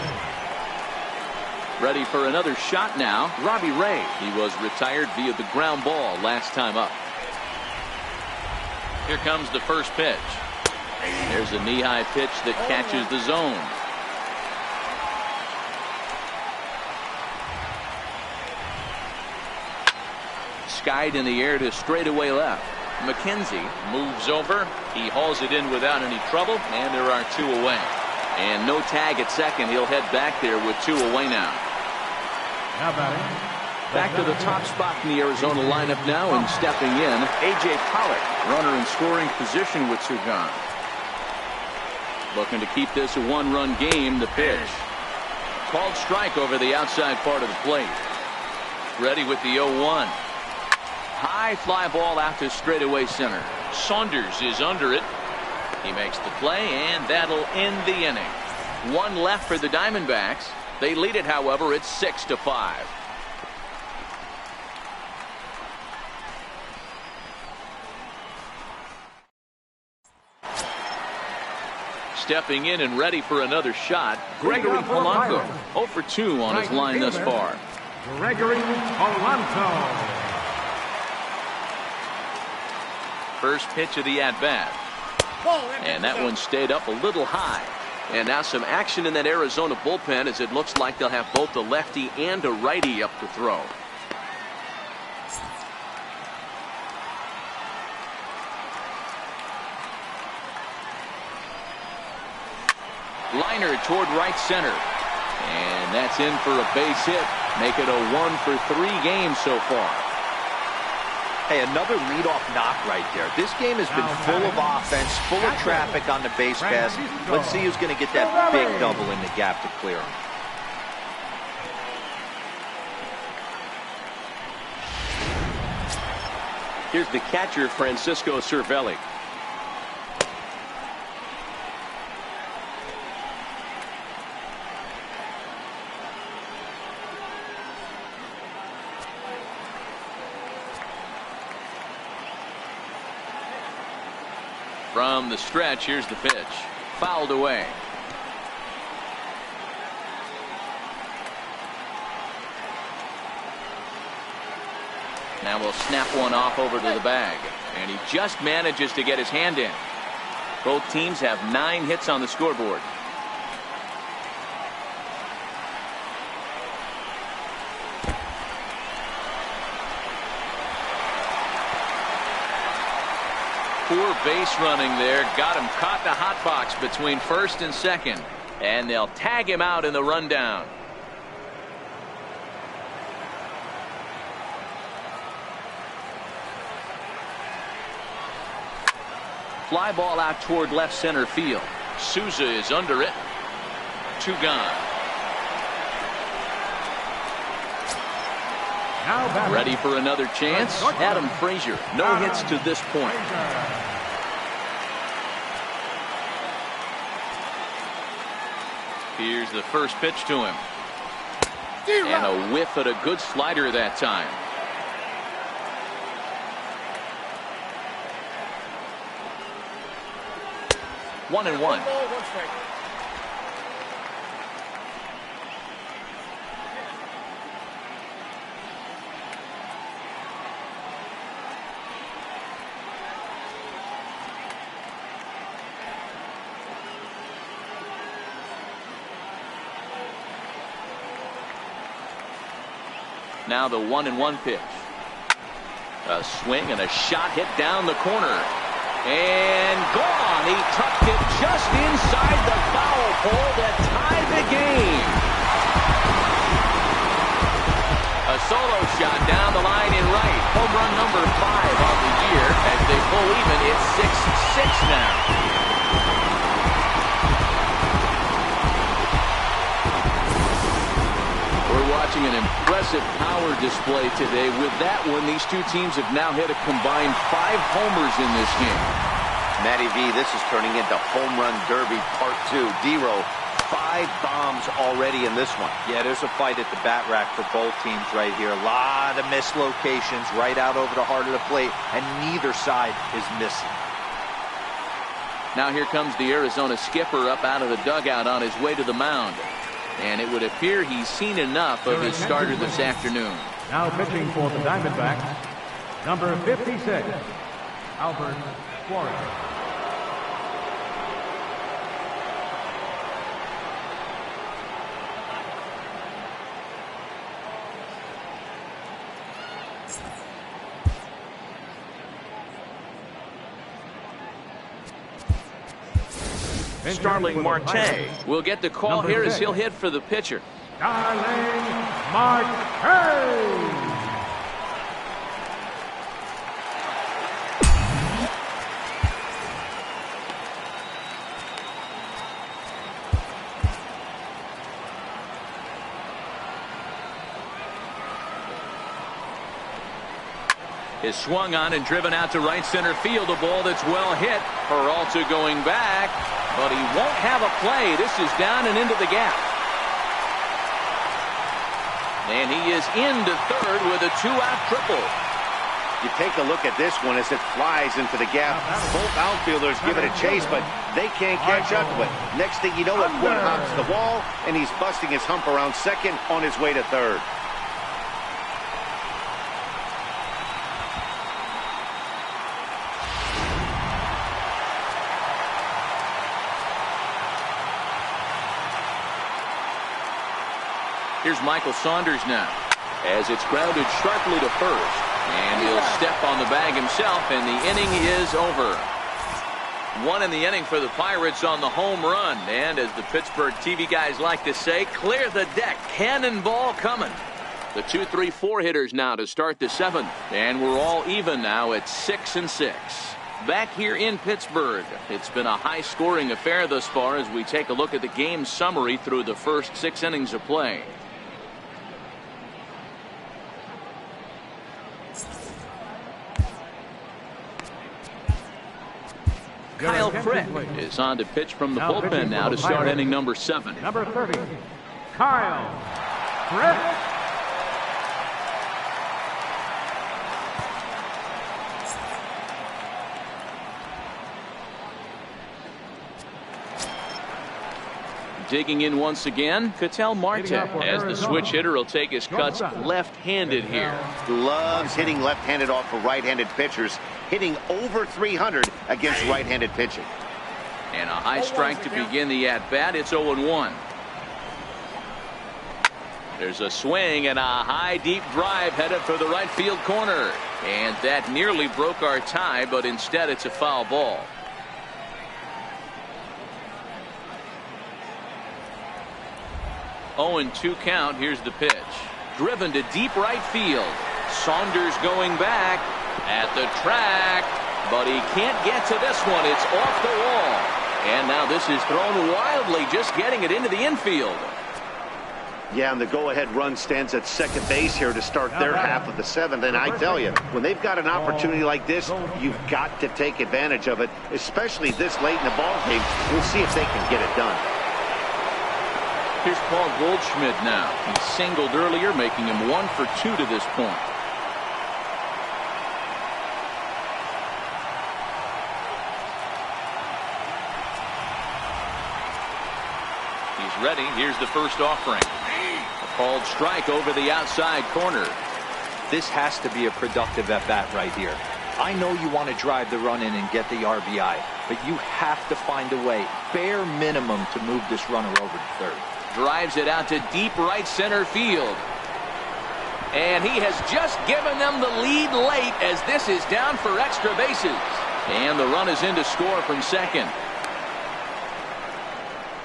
Ready for another shot now, Robbie Ray. He was retired via the ground ball last time up. Here comes the first pitch. There's a knee-high pitch that catches the zone. Skied in the air to straightaway left. McKenzie moves over. He hauls it in without any trouble, and there are 2 away. And no tag at second. He'll head back there with 2 away now. Now batting. Back to the top spot in the Arizona lineup now, and stepping in, A.J. Pollock, runner in scoring position with 2 gone. Looking to keep this a 1-run game. The pitch. Called strike over the outside part of the plate. Ready with the 0-1. High fly ball out to straightaway center. Saunders is under it. He makes the play, and that'll end the inning. 1 left for the Diamondbacks. They lead it, however. It's 6-5. Stepping in and ready for another shot, Gregory Polanco. 0 for 2 on his line thus far. Gregory Polanco. First pitch of the at-bat. And that one stayed up a little high. And now some action in that Arizona bullpen, as it looks like they'll have both a lefty and a righty up to throw. Liner toward right center. And that's in for a base hit. Make it a 1 for 3 games so far. Hey, another leadoff knock right there. This game has been full of offense, full of traffic on the base pass. Let's see who's going to get that big double in the gap to clear him. Here's the catcher, Francisco Cervelli. From the stretch, here's the pitch. Fouled away. Now we'll snap one off over to the bag. And he just manages to get his hand in. Both teams have 9 hits on the scoreboard. Poor base running there. Got him caught in the hot box between first and second. And they'll tag him out in the rundown. Fly ball out toward left center field. Souza is under it. 2 gone. Ready for another chance. Adam Frazier. No hits to this point. Here's the first pitch to him. And a whiff at a good slider that time. One and one. Now the 1-1 pitch. A swing and a shot hit down the corner. And gone. He tucked it just inside the foul pole to tie the game. A solo shot down the line in right. Home run number 5 on the year. As they pull even, it's 6-6 now. We're watching an impressive power display today. With that one, these two teams have now hit a combined 5 homers in this game. Matty V, this is turning into home run derby part 2. D-Row, 5 bombs already in this one. Yeah, there's a fight at the bat rack for both teams right here. A lot of missed locations right out over the heart of the plate, and neither side is missing. Now here comes the Arizona skipper up out of the dugout on his way to the mound. And it would appear he's seen enough of his starter this afternoon. Now pitching for the Diamondbacks, number 56, Albert Flores. Starling Marte will get the call Number here as 6. he'll hit for the pitcher. Starling Marte. Is swung on and driven out to right center field. A ball that's well hit. Peralta going back, but he won't have a play. This is down and into the gap. And he is into third with a 2-out triple. You take a look at this one as it flies into the gap. Both outfielders give it a chase, but they can't catch up to it. Next thing you know, it one hops the wall, and he's busting his hump around second on his way to third. Here's Michael Saunders now as it's grounded sharply to first, and he'll step on the bag himself, and the inning is over. 1 in the inning for the Pirates on the home run, and as the Pittsburgh TV guys like to say, clear the deck, cannonball coming. The 2-3-4 hitters now to start the 7th, and we're all even now at 6-6. Back here in Pittsburgh, it's been a high-scoring affair thus far as we take a look at the game summary through the first 6 innings of play. Kyle Crick is on to pitch from the bullpen now to start inning number 7. Number 30, Kyle Crick. Digging in once again, Ketel Marte, as the switch hitter will take his cuts left-handed here. Loves hitting left-handed off of right-handed pitchers, hitting over 300 against right-handed pitching. And a high strike to begin the at-bat. It's 0-1. There's a swing and a high deep drive headed for the right field corner. And that nearly broke our tie, but instead it's a foul ball. Oh, and 2 count. Here's the pitch. Driven to deep right field. Saunders going back at the track, but he can't get to this one. It's off the wall. And now this is thrown wildly, just getting it into the infield. Yeah, and the go-ahead run stands at second base here to start their half of the 7th. And I tell you, when they've got an opportunity like this, you've got to take advantage of it, especially this late in the ball game. We'll see if they can get it done. Here's Paul Goldschmidt now. He singled earlier, making him 1 for 2 to this point. He's ready. Here's the first offering. A called strike over the outside corner. This has to be a productive at-bat right here. I know you want to drive the run in and get the RBI, but you have to find a way, bare minimum, to move this runner over to third. Drives it out to deep right center field. And he has just given them the lead late as this is down for extra bases. And the run is in to score from second.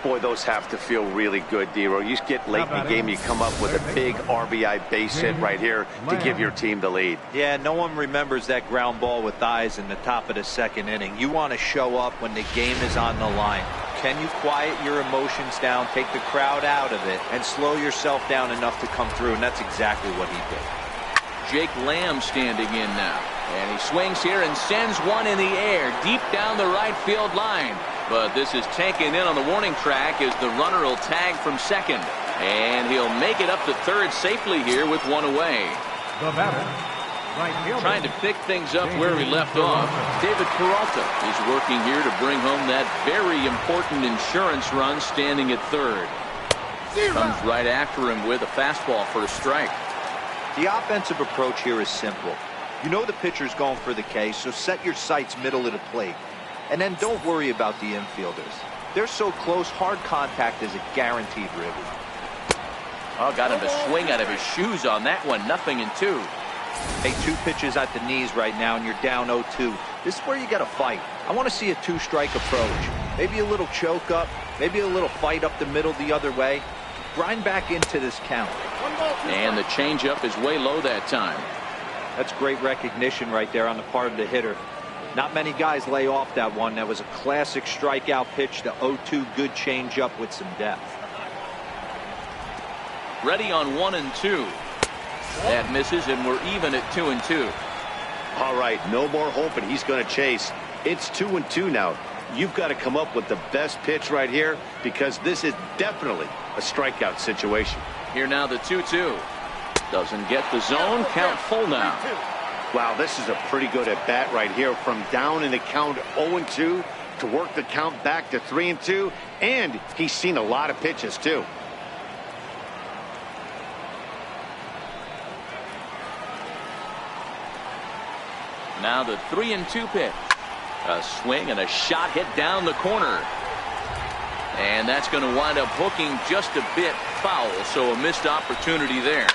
Boy, those have to feel really good, D-Row. You get late in the game, you come up with a big RBI base hit right here to give your team the lead. Yeah, no one remembers that ground ball with eyes in the top of the 2nd inning. You want to show up when the game is on the line. Can you quiet your emotions down, take the crowd out of it, and slow yourself down enough to come through? And that's exactly what he did. Jake Lamb standing in now. And he swings here and sends one in the air deep down the right field line. But this is taken in on the warning track as the runner will tag from second. And he'll make it up to third safely here with 1 away. The batter, right fielder, trying to pick things up where we left off. David Peralta is working here to bring home that very important insurance run, standing at third. Comes right after him with a fastball for a strike. The offensive approach here is simple. You know the pitcher's going for the K, so set your sights middle of the plate. And then don't worry about the infielders. They're so close, hard contact is a guaranteed ribby. Oh, got him to swing out of his shoes on that one. 0-2. Hey, 2 pitches at the knees right now, and you're down 0-2. This is where you got to fight. I want to see a 2-strike approach. Maybe a little choke up, maybe a little fight up the middle the other way. Grind back into this count. And the changeup is way low that time. That's great recognition right there on the part of the hitter. Not many guys lay off that one. That was a classic strikeout pitch. The 0-2 good changeup with some depth. Ready on 1-2. That misses, and we're even at 2-2. All right, no more hoping he's going to chase. It's 2-2 now. You've got to come up with the best pitch right here, because this is definitely a strikeout situation. Here now the 2-2. Doesn't get the zone. Count full now. Wow, this is a pretty good at bat right here, from down in the count 0-2 to work the count back to 3-2, and he's seen a lot of pitches too. Now the 3-2 pitch. A swing and a shot hit down the corner. And that's going to wind up hooking just a bit foul, so a missed opportunity there.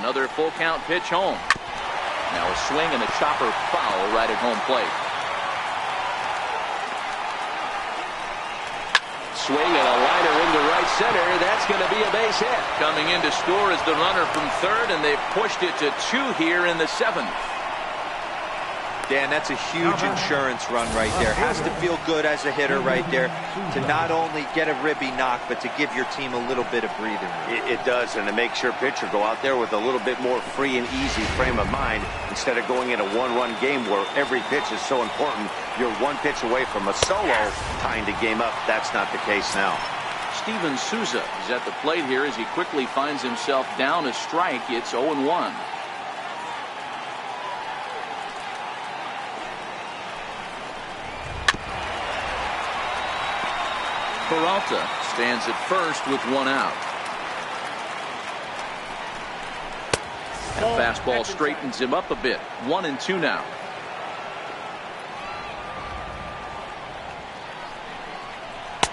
Another full count pitch home. Now a swing and a chopper foul right at home plate. Swing and a liner into right center. That's going to be a base hit. Coming in to score is the runner from third, and they've pushed it to 2 here in the 7th. Dan, that's a huge insurance run right there. Has to feel good as a hitter right there to not only get a ribby knock, but to give your team a little bit of breathing room. It does, and to make sure pitcher go out there with a little bit more free and easy frame of mind instead of going in a one-run game where every pitch is so important. You're 1 pitch away from a solo, tying the game up. That's not the case now. Steven Souza is at the plate here as he quickly finds himself down a strike. It's 0-1. Peralta stands at first with 1 out. That fastball straightens him up a bit. 1-2 now.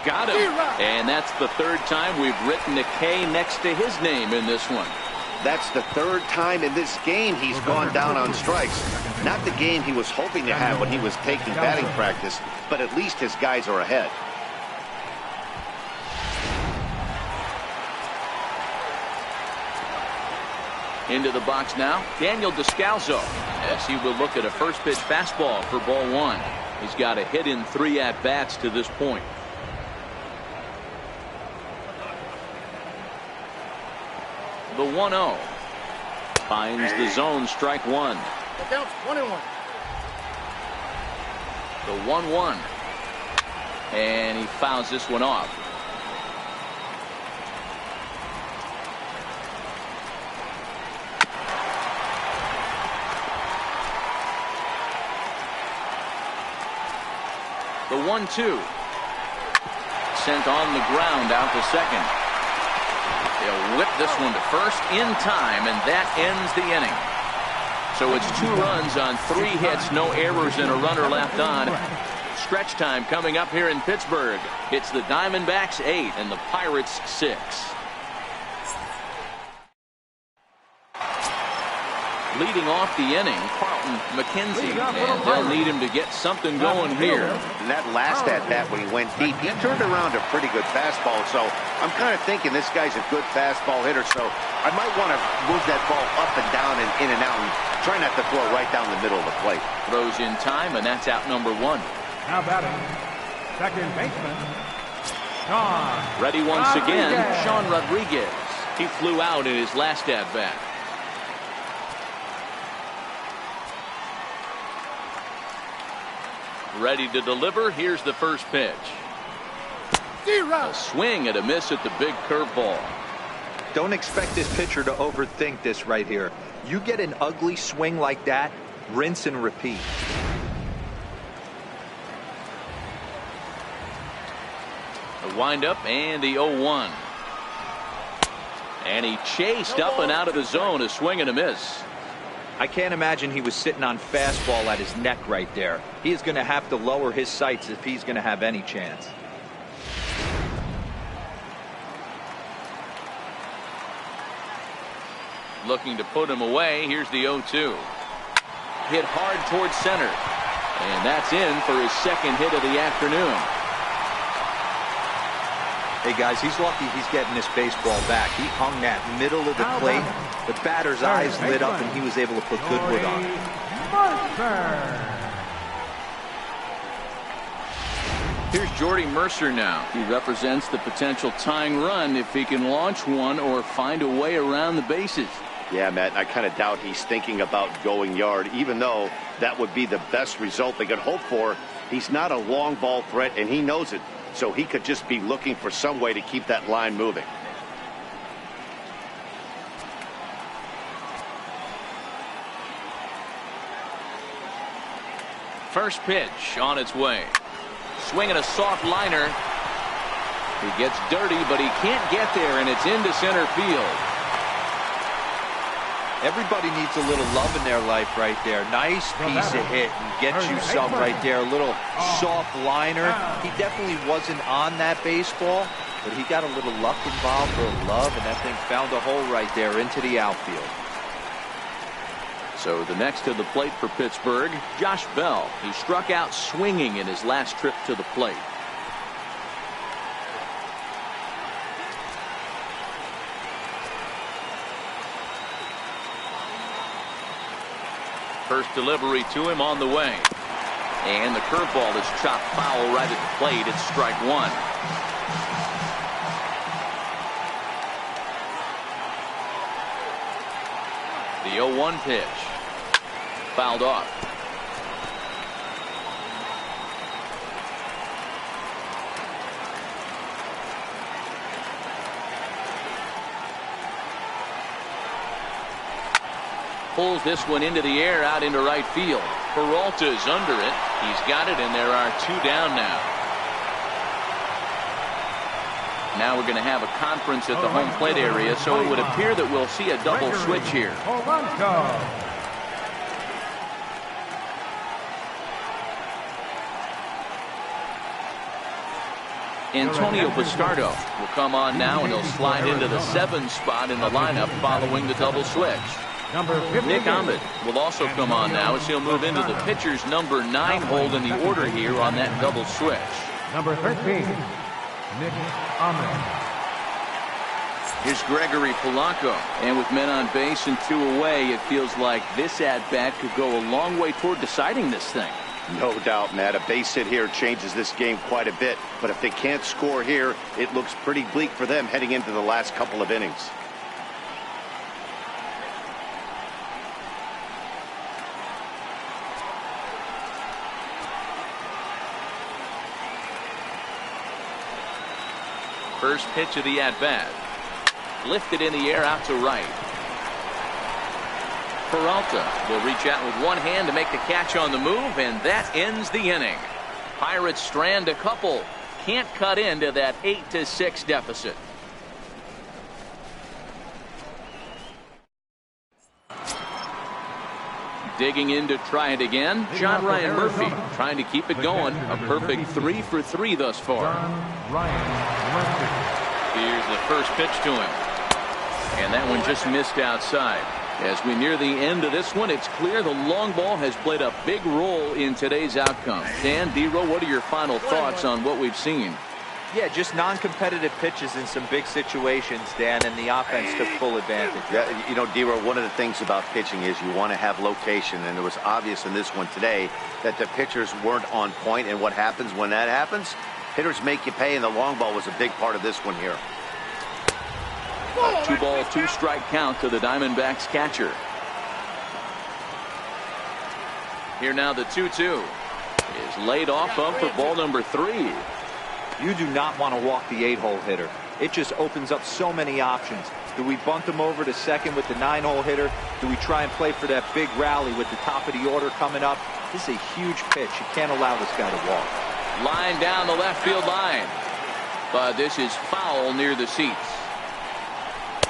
Got him. And that's the 3rd time we've written a K next to his name in this one. That's the 3rd time in this game he's gone down on strikes. Not the game he was hoping to have when he was taking batting practice, but at least his guys are ahead. Into the box now, Daniel Descalso, as he will look at a first pitch fastball for ball 1. He's got a hit in 3 at-bats to this point. The 1-0. Finds the zone, strike 1. The 1-1. The 1-1. And he fouls this one off. The 1-2. Sent on the ground out to second. They'll whip this one to first in time, and that ends the inning. So it's 2 runs on 3 hits, no errors, and a runner left on. Stretch time coming up here in Pittsburgh. It's the Diamondbacks 8 and the Pirates 6. Leading off the inning, Carlton McKenzie, and they'll need him to get something going here. And that last at-bat when he went deep, he turned around a pretty good fastball, so I'm kind of thinking this guy's a good fastball hitter, so I might want to move that ball up and down and in and out and try not to throw right down the middle of the plate. Throws in time, and that's out number 1. Now batting, second baseman, Sean. Ready once again, Sean Rodriguez. He flew out in his last at-bat. Ready to deliver. Here's the first pitch. A swing and a miss at the big curveball. Don't expect this pitcher to overthink this right here. You get an ugly swing like that, rinse and repeat. The windup and the 0-1. And he chased up and out of the zone. A swing and a miss. I can't imagine he was sitting on fastball at his neck right there. He is going to have to lower his sights if he's going to have any chance. looking to put him away. Here's the 0-2. Hit hard towards center. And that's in for his second hit of the afternoon. Hey, guys, he's lucky he's getting this baseball back. He hung that middle of the plate. The batter's eyes lit up, and he was able to put good wood on it. Here's Jordy Mercer now. He represents the potential tying run if he can launch one or find a way around the bases. Yeah, Matt, I kind of doubt he's thinking about going yard, even though that would be the best result they could hope for. He's not a long ball threat, and he knows it. So he could just be looking for some way to keep that line moving. First pitch on its way. Swinging a soft liner. He gets dirty, but he can't get there, and it's into center field. Everybody needs a little love in their life right there. Nice piece of hit and get you some right there. A little soft liner. He definitely wasn't on that baseball, but he got a little luck involved, a little love, and that thing found a hole right there into the outfield. So the next to the plate for Pittsburgh, Josh Bell. He struck out swinging in his last trip to the plate. First delivery to him on the way. And the curveball is chopped foul right at the plate. It's strike one. The 0-1 pitch. Fouled off. Pulls this one into the air out into right field. Peralta's under it. He's got it, and there are two down now. Now we're going to have a conference at the home plate area, so it would appear that we'll see a double switch here. Antonio Bastardo will come on now, and he'll slide into the 7 spot in the lineup following the double switch. Nick Ahmed will also come on now as he'll move into the pitcher's number 9 hold in the order here on that double switch. Number 13, Nick Ahmed. Here's Gregory Polanco, and with men on base and 2 away, it feels like this at-bat could go a long way toward deciding this thing. No doubt, Matt. A base hit here changes this game quite a bit, but if they can't score here, it looks pretty bleak for them heading into the last couple of innings. First pitch of the at-bat. Lifted in the air out to right. Peralta will reach out with one hand to make the catch on the move, and that ends the inning. Pirates strand a couple. Can't cut into that 8-6 deficit. Digging in to try it again, John Ryan Murphy trying to keep it going. A perfect 3 for 3 thus far. Here's the first pitch to him. And that one just missed outside. As we near the end of this one, it's clear the long ball has played a big role in today's outcome. Dan, D-Row, what are your final thoughts on what we've seen? Yeah, just non-competitive pitches in some big situations, Dan, and the offense took full advantage. Yeah, you know, D-Row, one of the things about pitching is you want to have location, and it was obvious in this one today that the pitchers weren't on point, and what happens when that happens? Hitters make you pay, and the long ball was a big part of this one here. A 2-ball, 2-strike count to the Diamondbacks catcher. Here now the 2-2 is laid off of for ball number 3. You do not want to walk the 8-hole hitter. It just opens up so many options. Do we bunt him over to second with the 9-hole hitter? Do we try and play for that big rally with the top of the order coming up? This is a huge pitch. You can't allow this guy to walk. Line down the left field line. But this is foul near the seats.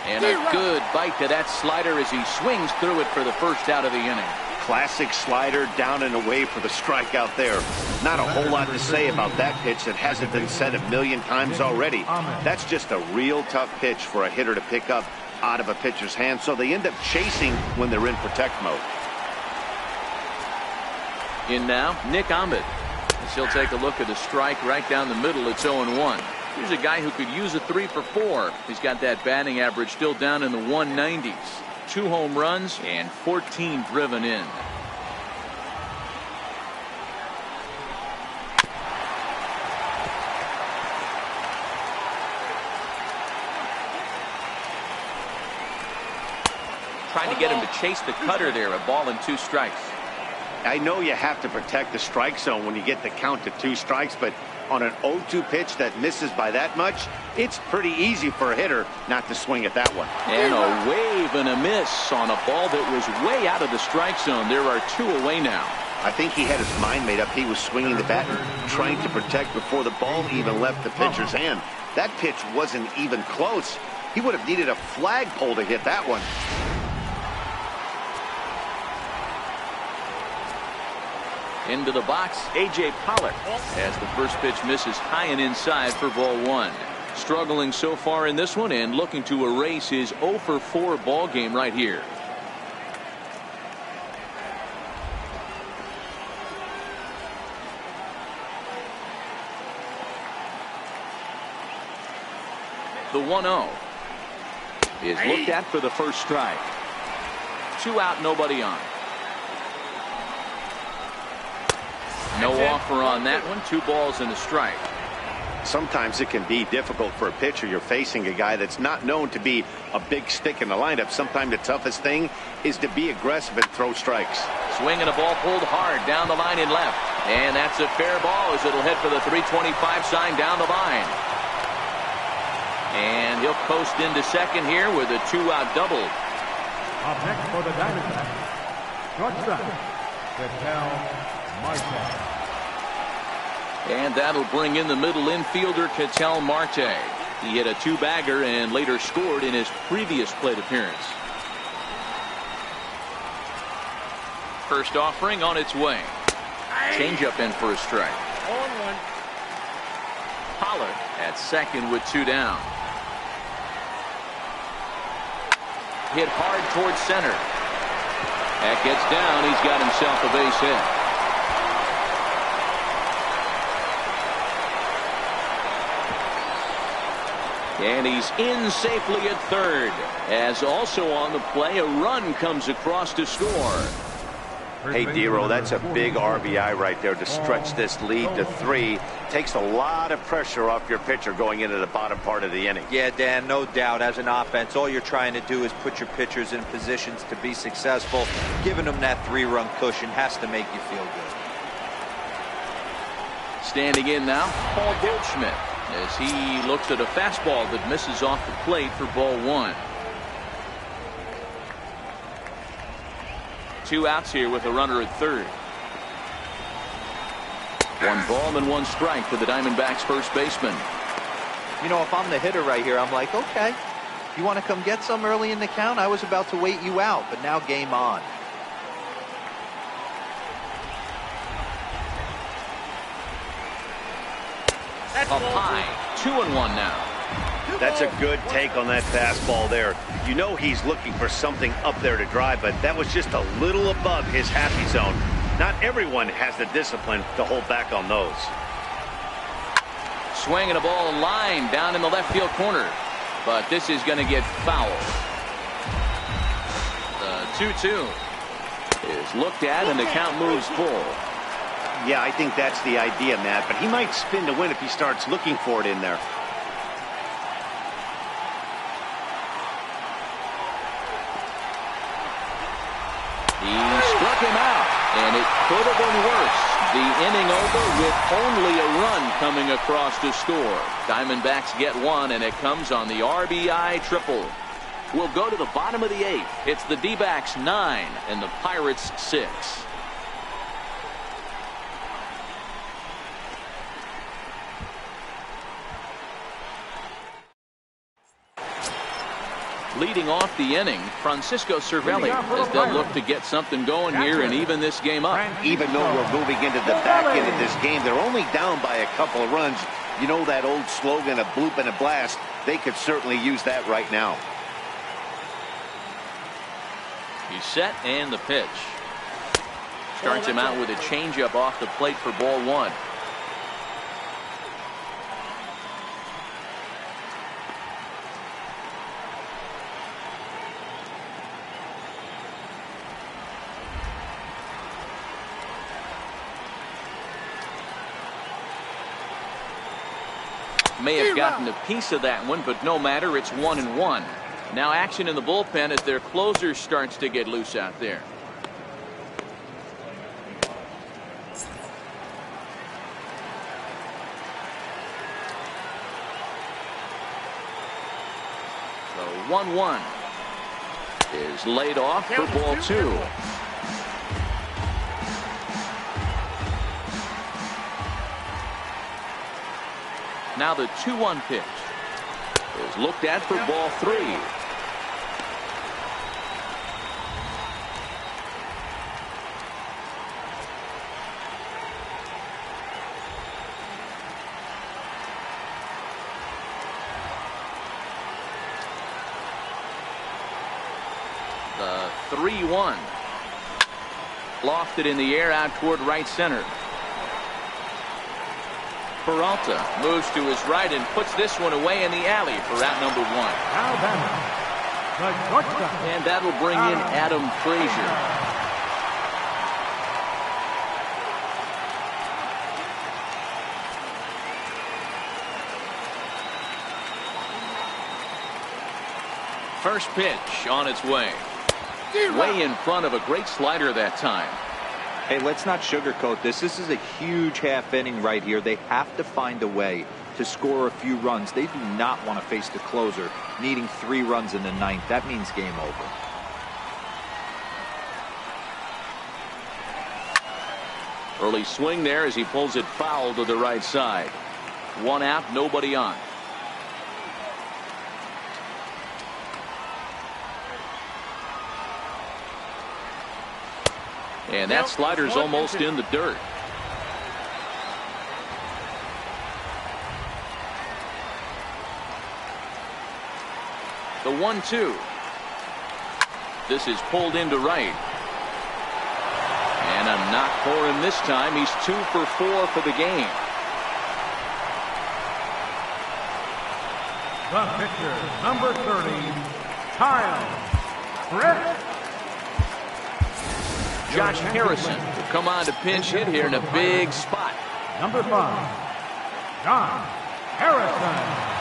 And a good bite to that slider as he swings through it for the first out of the inning. Classic slider down and away for the strikeout there. Not a whole lot to say about that pitch that hasn't been said a million times already. That's just a real tough pitch for a hitter to pick up out of a pitcher's hand, so they end up chasing when they're in protect mode. In now, Nick Ahmed. As he'll take a look at a strike right down the middle. It's 0-1. Here's a guy who could use a 3 for 4. He's got that batting average still down in the 190s. 2 home runs and 14 driven in. Trying to get him to chase the cutter there. A ball and 2 strikes. I know you have to protect the strike zone when you get the count to 2 strikes, but on an 0-2 pitch that misses by that much, it's pretty easy for a hitter not to swing at that one. And a wave and a miss on a ball that was way out of the strike zone. There are 2 away now. I think he had his mind made up. He was swinging the bat, trying to protect before the ball even left the pitcher's hand. That pitch wasn't even close. He would have needed a flagpole to hit that one. Into the box, A.J. Pollock, as the first pitch misses high and inside for ball 1. Struggling so far in this one and looking to erase his 0 for 4 ball game right here. The 1-0 is looked at for the first strike. 2 out, nobody on. No offer on that one. 2 balls and a strike. Sometimes it can be difficult for a pitcher. You're facing a guy that's not known to be a big stick in the lineup. Sometimes the toughest thing is to be aggressive and throw strikes. Swinging a ball pulled hard down the line in left. And that's a fair ball as it'll hit for the 325 sign down the line. And he'll coast into second here with a 2-out double. Up next for the Diamondbacks, shortstop, Marte. And that'll bring in the middle infielder Ketel Marte. He hit a 2-bagger and later scored in his previous plate appearance. First offering on its way. Changeup in for a strike. Pollard at second with 2 down. Hit hard towards center. That gets down. He's got himself a base hit. And he's in safely at third. As also on the play, a run comes across to score. Hey, Dero, that's a big RBI right there to stretch this lead to 3. Takes a lot of pressure off your pitcher going into the bottom part of the inning. Yeah, Dan, no doubt. As an offense, all you're trying to do is put your pitchers in positions to be successful. Giving them that 3-run cushion has to make you feel good. Standing in now, Paul Goldschmidt, as he looks at a fastball that misses off the plate for ball 1. 2 outs here with a runner at third. 1 ball and 1 strike for the Diamondbacks first baseman. You know, if I'm the hitter right here, I'm like, okay, you want to come get some early in the count? I was about to wait you out, but now game on. Up high, 2-1 now. That's a good take on that fastball there. You know he's looking for something up there to drive, but that was just a little above his happy zone. Not everyone has the discipline to hold back on those. Swinging a ball line down in the left field corner, but this is going to get foul. The 2-2 is looked at and the count moves full. Yeah, I think that's the idea, Matt, but he might spin to win if he starts looking for it in there. He struck him out, and it could have been worse. The inning over with only a run coming across to score. Diamondbacks get 1, and it comes on the RBI triple. We'll go to the bottom of the 8th. It's the D-backs 9 and the Pirates 6. Leading off the inning, Francisco Cervelli, as they'll look to get something going here and even this game up. Even though we're moving into the back end of this game, they're only down by a couple of runs. You know that old slogan, a bloop and a blast. They could certainly use that right now. He's set, and the pitch. Starts him out with a changeup off the plate for ball one. May have gotten a piece of that one, but no matter. It's 1-1. Now action in the bullpen as their closer starts to get loose out there. So 1-1 is laid off for ball two. Now the 2-1 pitch is looked at for ball three. The 3-1 lofted in the air out toward right center. Peralta moves to his right and puts this one away in the alley for out number one. And that'll bring in Adam Frazier. First pitch on its way. Way in front of a great slider that time. Hey, let's not sugarcoat this. This is a huge half inning right here. They have to find a way to score a few runs. They do not want to face the closer needing 3 runs in the ninth. That means game over. Early swing there as he pulls it foul to the right side. 1 out, nobody on. And that slider's almost in the dirt. The 1-2. This is pulled into right. And a knock for him this time. He's 2 for 4 for the game. The pitcher, number 30, Kyle Brett. Josh Harrison will come on to pinch hit here in a big spot. Number 5, John Harrison.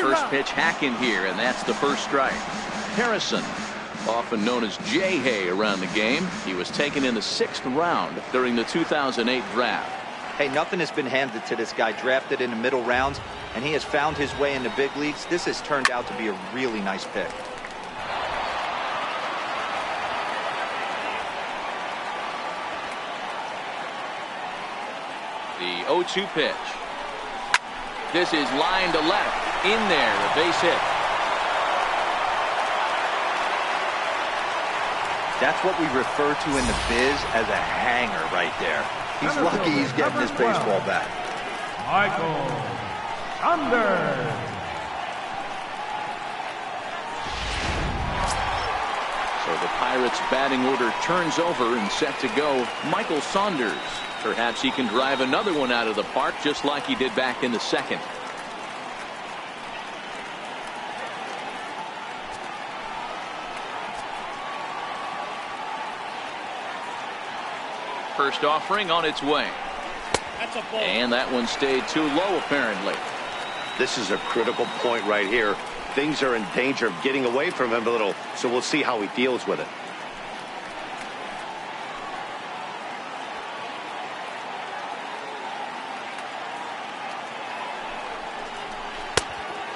First pitch hacking here, and that's the first strike. Harrison, often known as J-Hay around the game. He was taken in the 6th round during the 2008 draft. Hey, nothing has been handed to this guy. Drafted in the middle rounds, and he has found his way in the big leagues. This has turned out to be a really nice pick. The 0-2 pitch. This is line to left. In there, a base hit. That's what we refer to in the biz as a hanger right there. He's lucky he's getting his baseball back. Michael Saunders. So the Pirates' batting order turns over and set to go. Michael Saunders. Perhaps he can drive another one out of the park just like he did back in the 2nd. First offering on its way. And that one stayed too low apparently. This is a critical point right here. Things are in danger of getting away from him a little, so we'll see how he deals with it.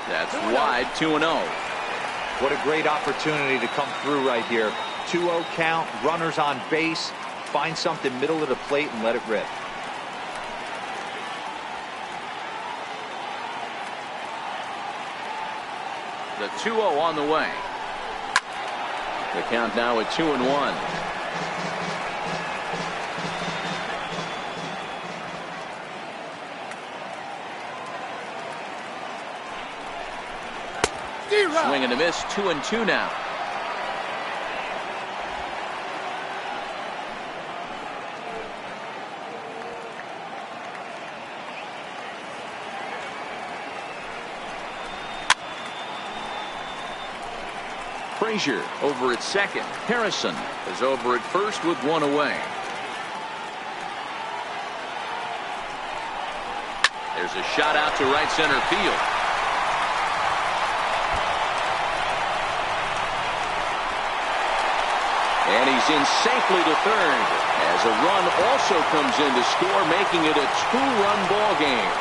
That's wide, 2-0. What a great opportunity to come through right here. 2-0 count, runners on base. Find something middle of the plate and let it rip. The 2-0 on the way. The count now at 2-1. Swing and a miss, 2-2 now. Frazier over at second. Harrison is over at first with one away. There's a shot out to right center field. And he's in safely to third as a run also comes in to score, making it a two-run ball game.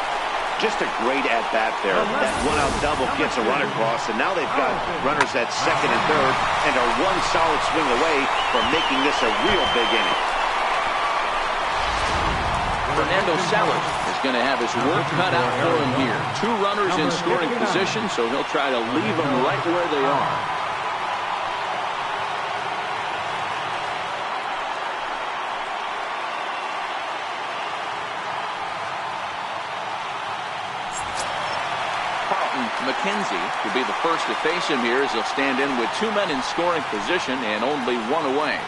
Just a great at-bat there. That one-out double gets a run across, and now they've got runners at second and third and are one solid swing away from making this a real big inning. Fernando Salas is going to have his work cut out for him here. Two runners in scoring position, so he'll try to leave them right where they are. McKenzie will be the first to face him here as he'll stand in with two men in scoring position and only one away.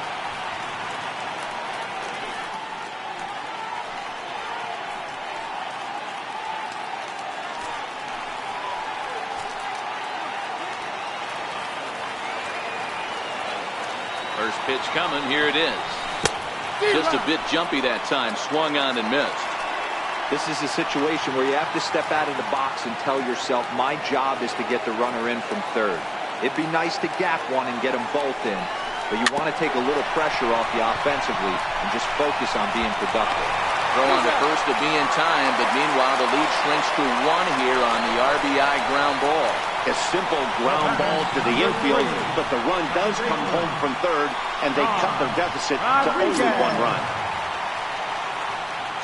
First pitch coming. Here it is. Just a bit jumpy that time. Swung on and missed. This is a situation where you have to step out of the box and tell yourself, my job is to get the runner in from third. It'd be nice to gap one and get them both in, but you want to take a little pressure off you offensively and just focus on being productive. Throw on the first to be in time, but meanwhile the lead shrinks to one here on the RBI ground ball. A simple ground ball to the infield, but the run does come home from third, and they cut their deficit to only one run.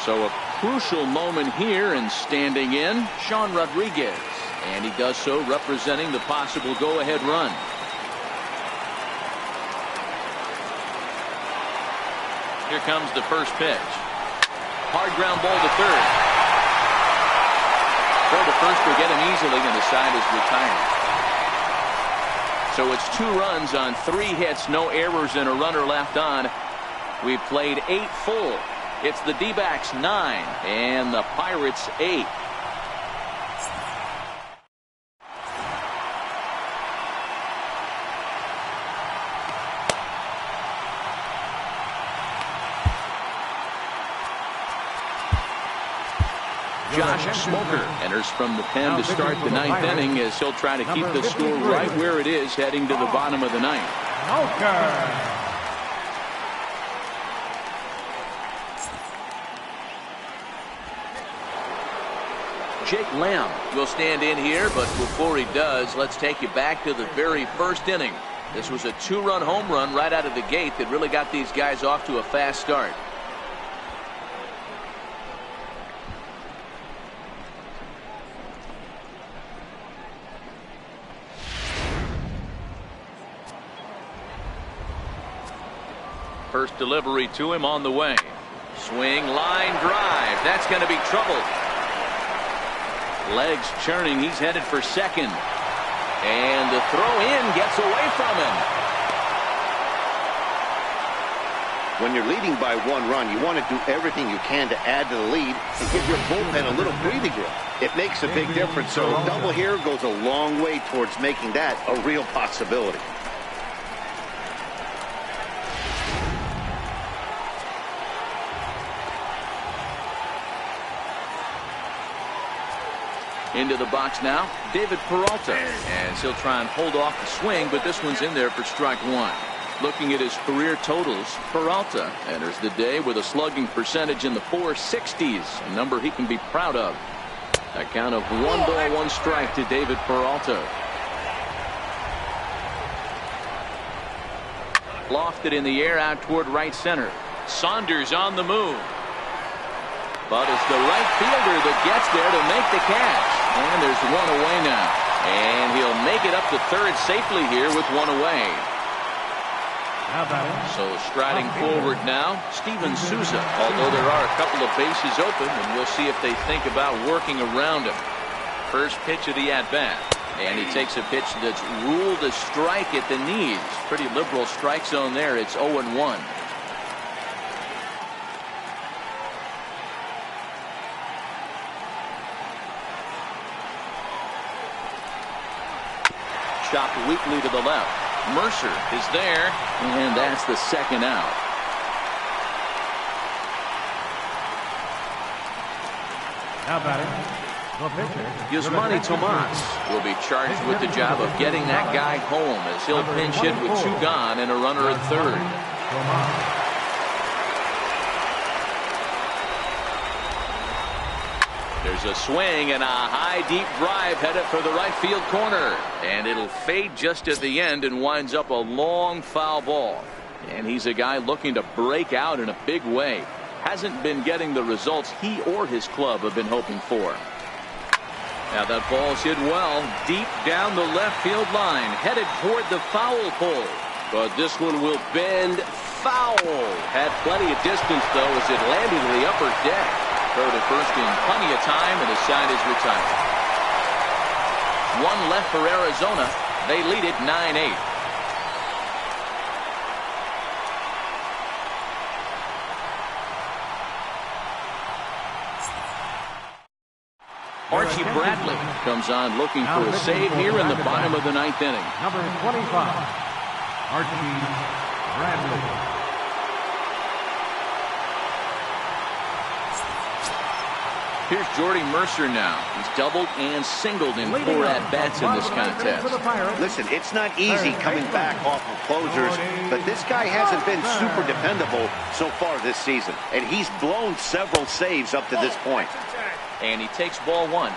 So a crucial moment here, and standing in, Sean Rodriguez. And he does so representing the possible go-ahead run. Here comes the first pitch. Hard ground ball to third. Throw to first will get him easily, and the side is retired. So it's 2 runs on 3 hits, no errors, and a runner left on. We've played 8 full. It's the D-backs 9 and the Pirates 8. Josh Smoker enters from the pen to start the 9th inning as he'll try to keep the score right where it is heading to the bottom of the 9th. Jake Lamb will stand in here, but before he does, let's take you back to the very first inning. This was a 2-run home run right out of the gate that really got these guys off to a fast start. First delivery to him on the way. Swing, line drive. That's going to be trouble. Legs churning. He's headed for second. And the throw in gets away from him. When you're leading by 1 run, you want to do everything you can to add to the lead and give your bullpen a little breathing room. It makes a big difference. So a double here goes a long way towards making that a real possibility. Into the box now, David Peralta, as he'll try and hold off the swing, but this one's in there for strike 1. Looking at his career totals, Peralta enters the day with a slugging percentage in the 460s, a number he can be proud of. A count of 1 ball, 1 strike to David Peralta. Lofted in the air out toward right center. Saunders on the move. But it's the right fielder that gets there to make the catch. And there's 1 away now. And he'll make it up to third safely here with 1 away. So striding forward now, Steven Souza. Although there are a couple of bases open, and we'll see if they think about working around him. First pitch of the at-bat. And he takes a pitch that's ruled a strike at the knees. Pretty liberal strike zone there. It's 0-1. Chopped weakly to the left. Mercer is there, and that's the second out. Now batting, the pitcher. Yasmani Tomas will be charged with the job of getting that guy home as he'll pinch hit with 2 gone and a runner at third. There's a swing and a high deep drive headed for the right field corner, and it'll fade just at the end and winds up a long foul ball. And he's a guy looking to break out in a big way. Hasn't been getting the results he or his club have been hoping for. Now that ball's hit well deep down the left field line, headed toward the foul pole, but this one will bend foul. Had plenty of distance though as it landed in the upper deck. Throw to first in plenty of time, and his side is retired. 1 left for Arizona. They lead it 9-8. Archie Bradley comes on looking for a save here in the bottom of the 9th inning. Number 25, Archie Bradley. Here's Jordy Mercer now. He's doubled and singled in 4 at-bats in this contest. Listen, it's not easy coming back off of closers, but this guy hasn't been super dependable so far this season, and he's blown several saves up to this point. And he takes ball 1.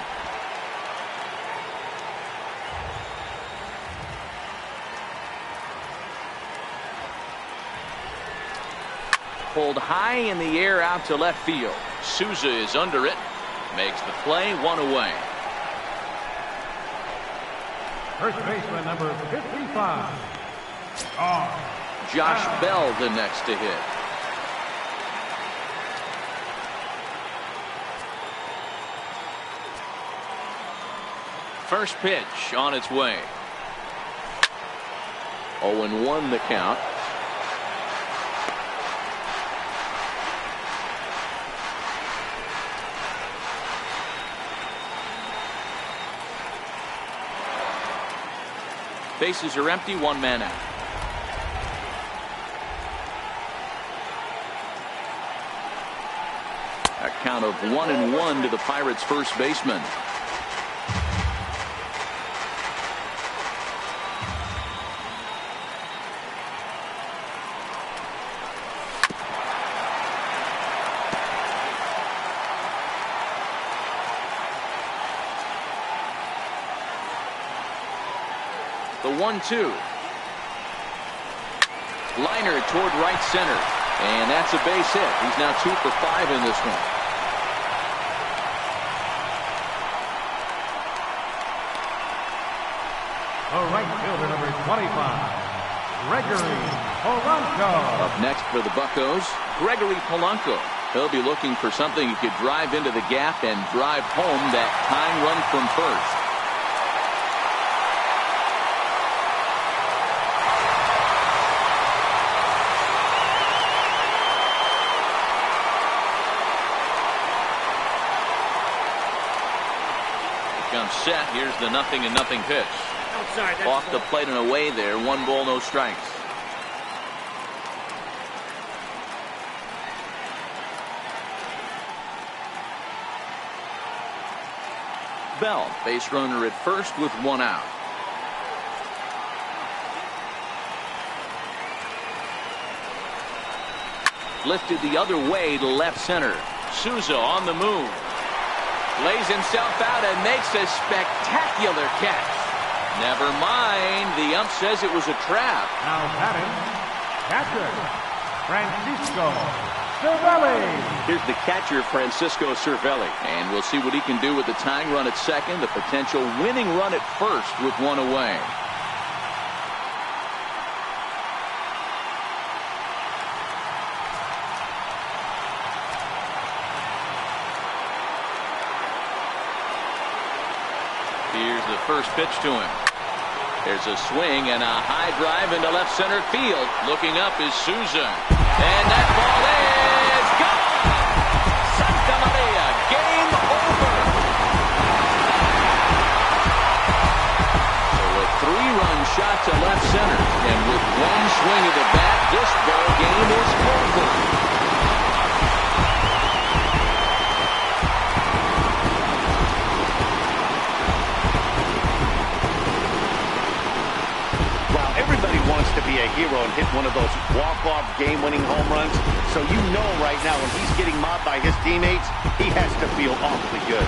Pulled high in the air out to left field. Souza is under it. Makes the play, 1 away. First baseman number 55. Josh Bell the next to hit. First pitch on its way. 0-1 the count. Bases are empty, 1 man out. A count of 1-1 to the Pirates' first baseman. The 1-2. Liner toward right center. And that's a base hit. He's now 2 for 5 in this one. The right fielder number 25, Gregory Polanco. Up next for the Buccos, Gregory Polanco. He'll be looking for something he could drive into the gap and drive home that tying run from first. Set. Here's the 0-0 pitch. Off the plate and away there. 1 ball, no strikes. Bell, base runner at first with 1 out. Lifted the other way to left center. Souza on the move. Lays himself out and makes a spectacular catch. Never mind. The ump says it was a trap. Now batting, catcher, Francisco Cervelli. Here's the catcher, Francisco Cervelli. And we'll see what he can do with the tying run at second. The potential winning run at first with 1 away. Here's the first pitch to him. There's a swing and a high drive into left center field. Looking up is Souza. And that ball is gone! Santa Maria, game over! So a 3-run shot to left center. And with one swing of the bat, this ball game is over. Wants to be a hero and hit one of those walk-off game-winning home runs. So you know right now when he's getting mobbed by his teammates, he has to feel awfully good.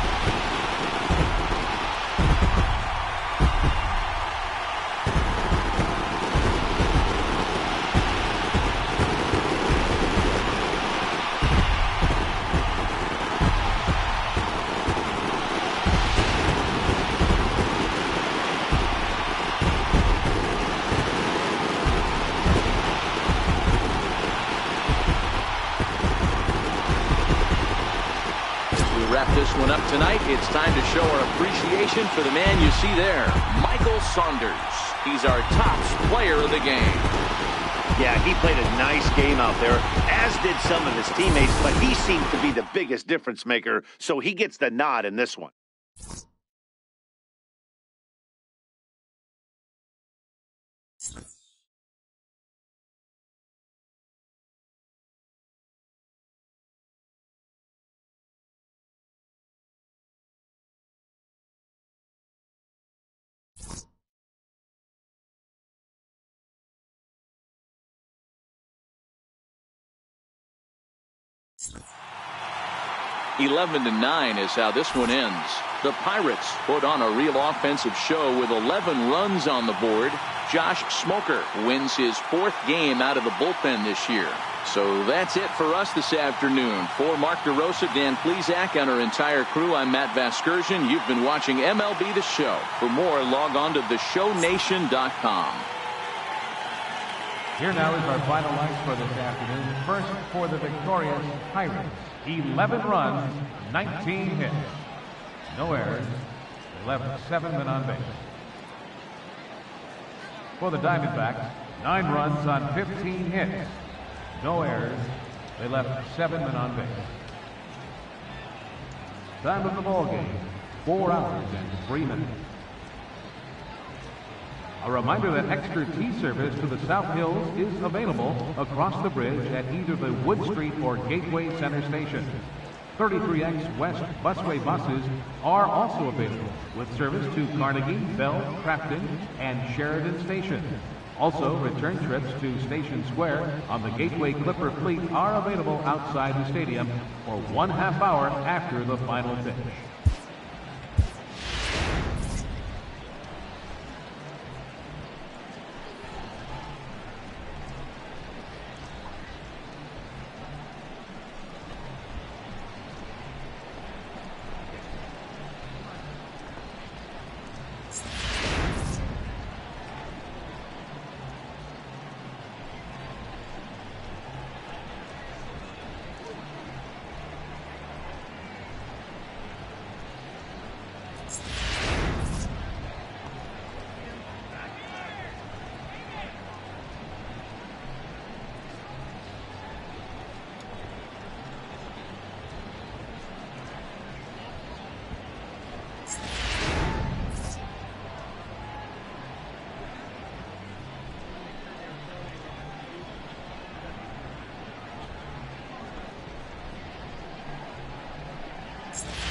Wrap this one up tonight. It's time to show our appreciation for the man you see there, Michael Saunders. He's our top player of the game. Yeah, he played a nice game out there, as did some of his teammates, but he seemed to be the biggest difference maker, so he gets the nod in this one. (11-9) is how this one ends. The Pirates put on a real offensive show with 11 runs on the board. Josh Smoker wins his 4th game out of the bullpen this year. So that's it for us this afternoon. For Mark DeRosa, Dan Plesac, and our entire crew, I'm Matt Vasgersian. You've been watching MLB The Show. For more, log on to theshownation.com. Here now is our final ice for this afternoon. First for the victorious Pirates. 11 runs, 19 hits. No errors. They left 7 men on base. For the Diamondbacks, 9 runs on 15 hits. No errors. They left 7 men on base. Time of the ball game, 4 hours and 3 minutes. A reminder that extra tea service to the South Hills is available across the bridge at either the Wood Street or Gateway Center station. 33X West busway buses are also available with service to Carnegie, Bell, Crafton, and Sheridan Station. Also, return trips to Station Square on the Gateway Clipper fleet are available outside the stadium for 1/2 hour after the final pitch. Thanks.